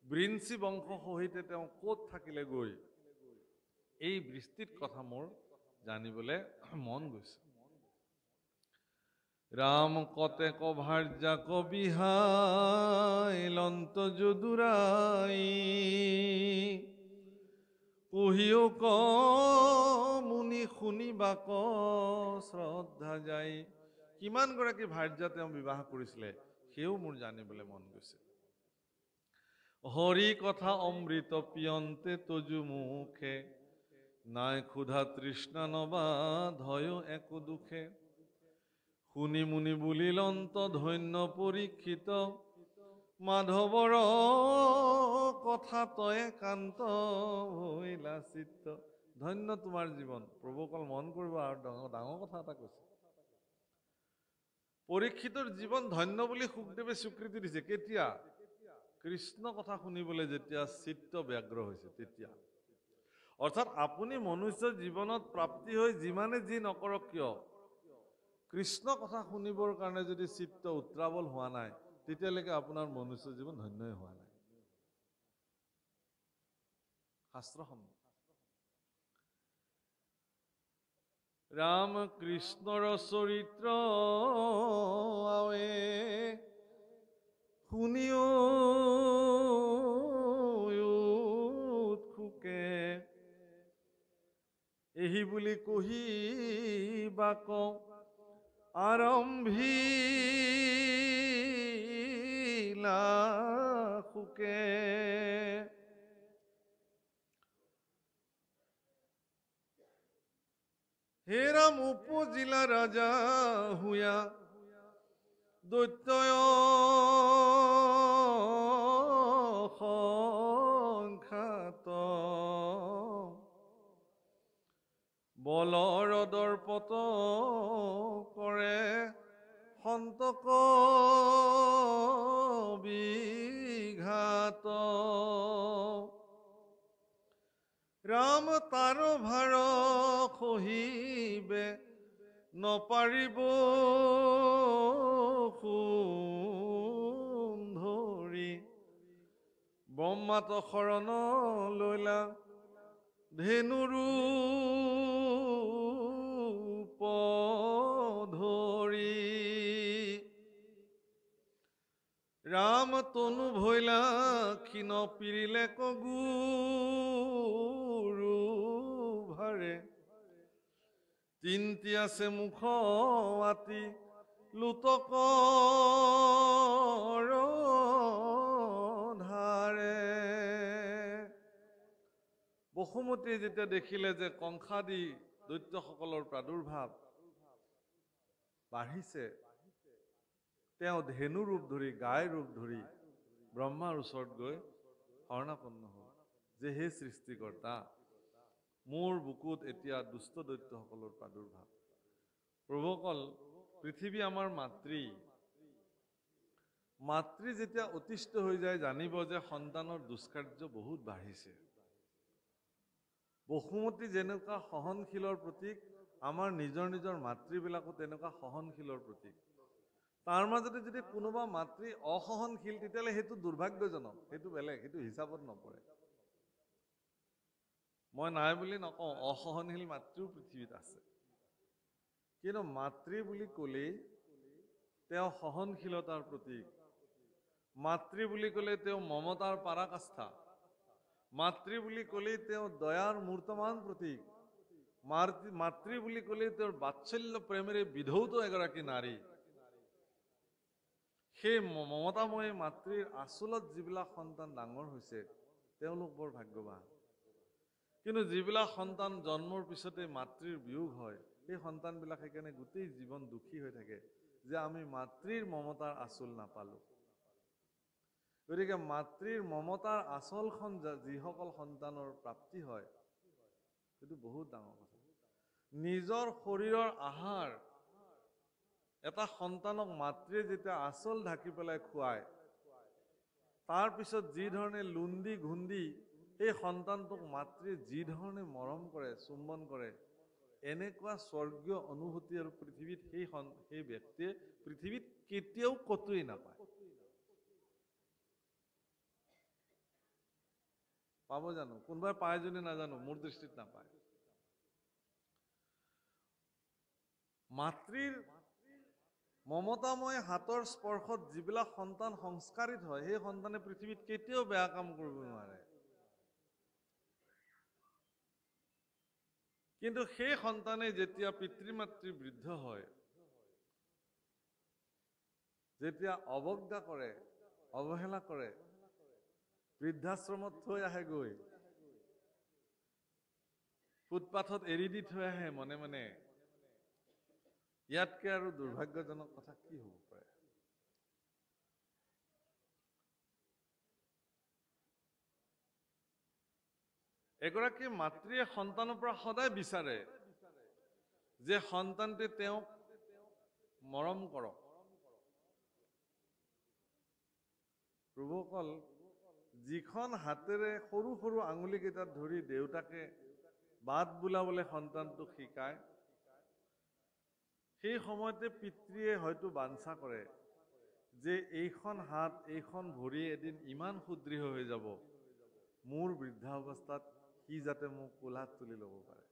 বৃঞ্চি বংশ সহিতে তেওঁ ক'ত থাকিলে গৈ, এই বিস্তৃত কথা মোৰ জানিবলৈ মন গৈছে। ৰাম কতে কভাৰ্যা কবিহাই লন্ত যদুৰাই কহিও ক মুনি শুনিবা ক শ্ৰদ্ধা যাই। কিমান গৰাকী ভাৰ্যা তেওঁ বিবাহ কৰিছিলে সেও মোৰ জানিবলৈ মন গৈছে। হৰি কথা অমৃত পিয়ন্তে তজু মুখে নাই ক্ষুধা তৃষ্ণা নবা ধয় একো দুখে শুনি মুনি বুলিলন্ত ধন্য পৰীক্ষিত মাধৱৰ কথা তয়ে কান্ত হইলা চিত্ত। ধন্য তোমাৰ জীৱন। প্ৰভু অকল মন কৰিব আৰু ডাঙৰ কথা এটা কৈছে। পৰীক্ষিতৰ জীৱন ধন্য বুলি সুখদেৱে স্বীকৃতি দিছে। কেতিয়া? কৃষ্ণ কথা শুনিবলৈ যেতিয়া চিত্ত ব্যগ্ৰ হৈছে তেতিয়া। অৰ্থাৎ আপুনি মনুষ্য জীৱনত প্ৰাপ্তি হৈ যিমানে যি নকৰক কিয়, কৃষ্ণ কথা শুনিবৰ কাৰণে যদি চিত্ত উত্ৰাৱল হোৱা নাই তেতিয়ালৈকে আপোনাৰ মনুষ্য জীৱন ধন্যই হোৱা নাই। শাস্ত্ৰসন্মত ৰাম কৃষ্ণৰ চৰিত্ৰ আৱে শুনিও উৎসুকে এহি বুলি কহিবা ক আৰম্ভিলা সুকে। হে ৰাম উপজিলা ৰাজা হুয়া দৈত্যয় সংখ্যাত বলৰ দৰ্পত কৰে সন্তক বিঘাত। ৰাম তাৰ ভাৰ সহিবে নপাৰিব সুন্ধৰি ব্ৰহ্মাত শৰণ লৈলা ধেনুৰূপ ধৰি। ৰাম তনু ভৈলা ক্ষীণ পিৰিলে কগুৰু ভাৰে তিনটি আছে মুখ আতি লুতক ধাৰে। বসুমতীয়ে যেতিয়া দেখিলে যে কংসাদি দৈত্যসকলৰ প্ৰাদুৰ্ভাৱ বাঢ়িছে, তেওঁ ধেনু ৰূপ ধৰি গাই ৰূপ ধৰি ব্ৰহ্মাৰ ওচৰত গৈ শৰণাপন্ন হ'ল যে হে সৃষ্টিকৰ্তা, মোৰ বুকুত এতিয়া দুষ্ট দৈত্যসকলৰ প্ৰাদুৰ্ভাৱ। প্ৰভুসকল, পৃথিৱী আমাৰ মাতৃ। মাতৃ যেতিয়া অতিষ্ঠ হৈ যায়, জানিব যে সন্তানৰ দুষ্কাৰ্য বহুত বাঢ়িছে। বসুমতী যেনেকুৱা সহনশীলৰ প্ৰতীক, আমাৰ নিজৰ নিজৰ মাতৃবিলাকো তেনেকুৱা সহনশীলৰ প্ৰতীক। তাৰ মাজতে যদি কোনোবা মাতৃ অসহনশীল, তেতিয়াহ'লে সেইটো দুৰ্ভাগ্যজনক, সেইটো বেলেগ, সেইটো হিচাপত নপৰে। মই নাই বুলি নকওঁ, অসহনশীল মাতৃও পৃথিৱীত আছে। কিন্তু মাতৃ বুলি ক'লেই তেওঁ সহনশীলতাৰ প্ৰতীক। মাতৃ বুলি ক'লে তেওঁ মমতাৰ পাৰাকাষ্ঠা। মাতৃ বুলি ক'লেই তেওঁ দয়াৰ মূৰ্তমান প্ৰতীক। মাতৃ বুলি ক'লেই তেওঁৰ বাৎসল্য প্ৰেমেৰে বিধৌত এগৰাকী নাৰী। সেই মমতাময়ী মাতৃৰ আচলত যিবিলাক সন্তান ডাঙৰ হৈছে, তেওঁলোক বৰ ভাগ্যৱান। কিন্তু যিবিলাক সন্তান জন্মৰ পিছতে মাতৃৰ বিয়োগ হয়, সেই সন্তানবিলাক সেইকাৰণে গোটেই জীৱন দুখী হৈ থাকে যে আমি মাতৃৰ মমতাৰ আচল নাপালো। গতিকে মাতৃৰ মমতাৰ আচলখন যিসকল সন্তানৰ প্ৰাপ্তি হয়, সেইটো বহুত ডাঙৰ কথা। নিজৰ শৰীৰৰ আহাৰ এটা সন্তানক মাতৃয়ে যেতিয়া আচল ঢাকি পেলাই খুৱায়, তাৰ পিছত যি ধৰণে লুন্দি ঘুন্দি সেই সন্তানটোক মাতৃয়ে যি ধৰণে মৰম কৰে, চুম্বন কৰে, এনেকুৱা স্বৰ্গীয় অনুভূতি আৰু পৃথিৱীত সেই ব্যক্তিয়ে পৃথিৱীত কেতিয়াও কতোৱেই নাপায়। পাব জানো? কোনোবাই পায় যদি নাজানো, মোৰ দৃষ্টিত নাপায়। মাতৃৰ মমতাময় হাতৰ স্পৰ্শত যিবিলাক সন্তান সংস্কাৰিত হয়, সেই সন্তানে পৃথিৱীত কেতিয়াও বেয়া কাম কৰিব নোৱাৰে। কিন্তু সেই সন্তানে যেতিয়া পিতৃ মাতৃ বৃদ্ধ হয়, যেতিয়া অৱজ্ঞা কৰে, অৱহেলা কৰে, বৃদ্ধাশ্ৰমত থৈ আহে, গৈ ফুটপাথত এৰি দি থৈ আহে মনে মনে, ইয়াতকে আৰু দুৰ্ভাগ্যজনক কথা কি হ'ব পাৰে? এগৰাকী মাতৃয়ে সন্তানৰ পৰা সদায় বিচাৰে যে সন্তানটোৱে তেওঁক মৰম কৰক। প্ৰভুসকল, যিখন হাতেৰে সৰু সৰু আঙুলিকেইটাত ধৰি দেউতাকে বাট বোলাবলৈ সন্তানটোক শিকায়, সেই সময়তে পিতৃয়ে হয়তো বাঞ্ছা কৰে যে এইখন হাত, এইখন ভৰি এদিন ইমান সুদৃঢ় হৈ যাব, মোৰ বৃদ্ধাৱস্থাত সি যাতে মোক কোলাত তুলি ল'ব পাৰে।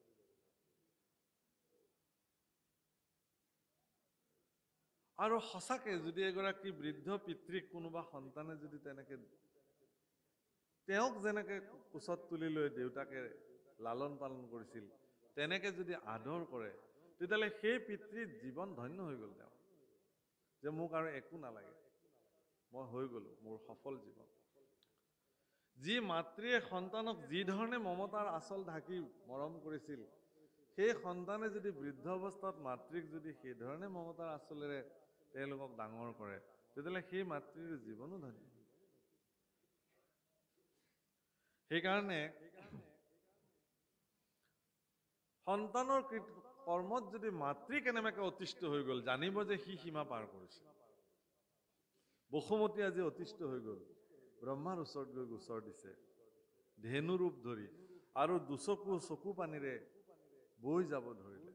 আৰু সঁচাকে যদি এগৰাকী বৃদ্ধ পিতৃক কোনোবা সন্তানে যদি তেনেকে তেওঁক যেনেকে কোচত তুলি লৈ দেউতাকে লালন পালন কৰিছিল, তেনেকে যদি আদৰ কৰে, তেতিয়াহ'লে সেই পিতৃৰ জীৱন ধন্য হৈ গ'ল। তেওঁ যে মোক আৰু একো নালাগে, মই হৈ গ'লো, মোৰ সফল জীৱন। যি মাতৃয়ে সন্তানক যি ধৰণে মমতাৰ আচল ঢাকি মৰম কৰিছিল, সেই সন্তানে যদি বৃদ্ধ অৱস্থাত মাতৃক যদি সেই ধৰণে মমতাৰ আচলেৰে তেওঁলোকক ডাঙৰ কৰে, তেতিয়াহ'লে সেই মাতৃৰ জীৱনো ধন্য। সেইকাৰণে সন্তানৰ কৰ্মত যদি মাতৃ কেনেবাকে অতিষ্ঠ হৈ গ'ল, জানিব যে সি সীমা পাৰ কৰিছে। বসুমতী আজি অতিষ্ঠ হৈ গ'ল, ব্ৰহ্মাৰ ওচৰত গৈ গোচৰ দিছে ধেনু ৰূপ ধৰি, আৰু দুচকু চকু পানীৰে বৈ যাব ধৰিলে।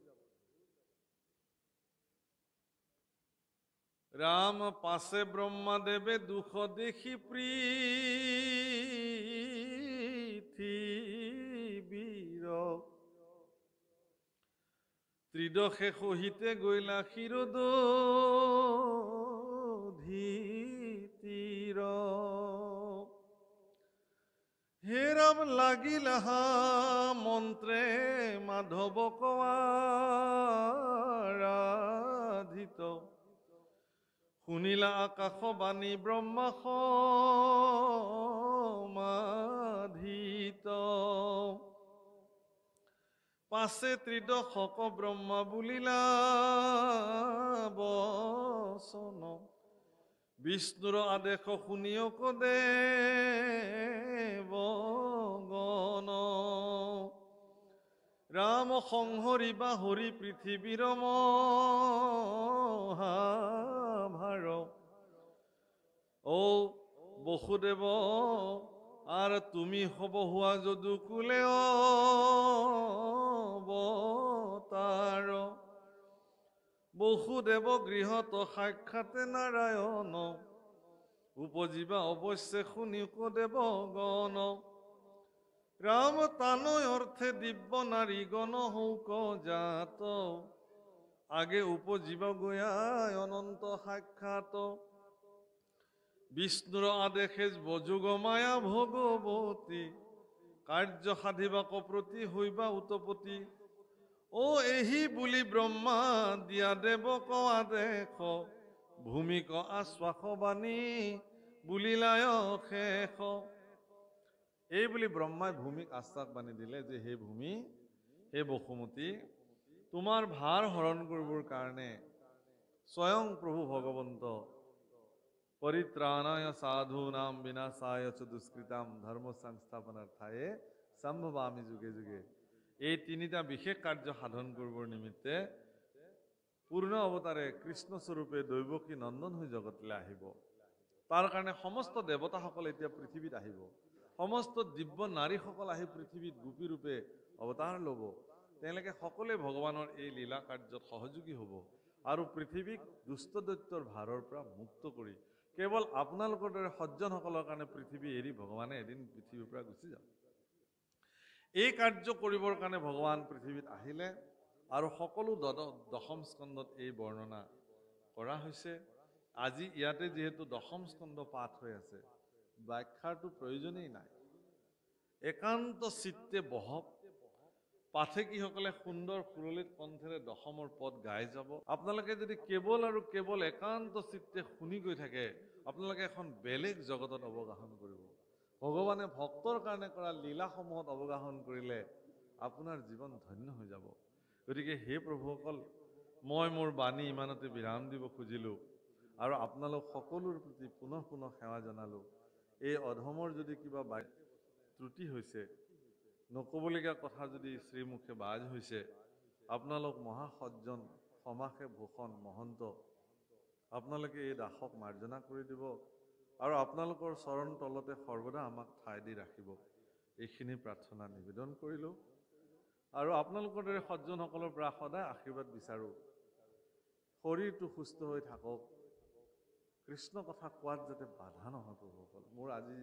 ৰাম পাছে ব্ৰহ্মাদেৱে দুখ দেখি পৃথিৱীৰ ত্ৰিদশে সহিতে গৈলা শিৰোদধিতীৰ। হে ৰাম লাগিল হা মন্ত্ৰে মাধৱক আৰাধিত, শুনিলা আকাশ বাণী ব্ৰহ্মা সমাধিত। পাছে ত্ৰিদশক ব্ৰহ্মা বুলিলা বচন বিষ্ণুৰ আদেশ শুনিয়ক দেৱগণ ৰাম সংহৰিবা হৰি পৃথিৱীৰ মহাভাৰ ও বসুদেৱ আৰ তুমি হব হুয়া যদু কুলে অবতাৰ বসুদেৱ গৃহত সাক্ষাতে নাৰায়ণ উপজীৱা অৱশ্যে শুনিক দেৱগণ ৰাম তানয় অৰ্থে দিব্য নাৰী গণ হৌক জাত আগে উপজীৱা গয়ায় অনন্ত সাক্ষাৎ বিষ্ণুর আদেশে বযোগ মায়া ভগবতী কার্য সাধিবাক প্রতি হইবা উতপতি ও এহি বুলি ব্রহ্মা দিয়া দেবক আদেশ ভূমিক আশ্বাস বাণী বুলিলায় শেষ এই বুলি ব্রহ্মাই ভূমিক আশ্বাস বাণী দিলে যে হে ভূমি হে বসুমতী তোমার ভার হরণ করবার কারণে স্বয়ং প্রভু ভগবন্ত परित्राणाय साधूनां विनाशाय च दुष्कृतां धर्म संस्थापनार्थाय सम्भवामि যুগে যুগে এই তিনিটা বিশেষ কাৰ্য সাধন কৰিবৰ নিমিত্তে পূৰ্ণ অৱতাৰে কৃষ্ণ স্বৰূপে দৈৱকী নন্দন হৈ জগতলৈ আহিব তাৰ কাৰণে সমস্ত দেৱতাসকল এতিয়া পৃথিৱীত আহিব সমস্ত দিব্য নাৰীসকল আহি পৃথিৱীত গোপী ৰূপে অৱতাৰ ল'ব তেওঁলোকে সকলোৱে ভগৱানৰ এই লীলা কাৰ্যত সহযোগী হ'ব আৰু পৃথিৱীক দুষ্ট দৈত্যৰ ভাৰৰ পৰা মুক্ত কৰি কেৱল আপোনালোকৰ দৰে সজ্জনসকলৰ কাৰণে পৃথিৱী এৰি ভগৱানে এদিন পৃথিৱীৰ পৰা গুচি যাব এই কাৰ্য কৰিবৰ কাৰণে ভগৱান পৃথিৱীত আহিলে আৰু সকলো দশম স্কন্ধত এই বৰ্ণনা কৰা হৈছে আজি ইয়াতে যেহেতু দশম স্কন্ধ পাঠ হৈ আছে ব্যাখ্যাৰটো প্ৰয়োজনেই নাই একান্ত চিত্তে বহক পাঠেকীসকলে সুন্দৰ সুৰলিত কণ্ঠেৰে দশমৰ পদ গাই যাব আপোনালোকে যদি কেৱল আৰু কেৱল একান্ত চিত্তে শুনি গৈ থাকে আপোনালোকে এখন বেলেগ জগতত অৱগাহন কৰিব ভগৱানে ভক্তৰ কাৰণে কৰা লীলাসমূহত অৱগাহন কৰিলে আপোনাৰ জীৱন ধন্য হৈ যাব গতিকে হে প্ৰভুসকল মই মোৰ বাণী ইমানতে বিৰাম দিব খুজিলোঁ আৰু আপোনালোক সকলোৰ প্ৰতি পুনঃ পুনঃ সেৱা জনালোঁ এই অধমৰ যদি কিবা ত্ৰুটি হৈছে নকবলগীয়া কথা যদি শ্ৰীমুখে বাজ হৈছে আপোনালোক মহাসজ্জন সমাসে ভূষণ মহন্ত আপোনালোকে এই দাসক মাৰ্জনা কৰি দিব আৰু আপোনালোকৰ চৰণ তলতে সৰ্বদা আমাক ঠাই দি ৰাখিব এইখিনি প্ৰাৰ্থনা নিবেদন কৰিলোঁ আৰু আপোনালোকৰ দৰে সজ্জনসকলৰ পৰা সদায় আশীৰ্বাদ বিচাৰোঁ শৰীৰটো সুস্থ হৈ থাকক কৃষ্ণ কথা কোৱাত যাতে বাধা নহয় প্ৰভুসকল মোৰ আজি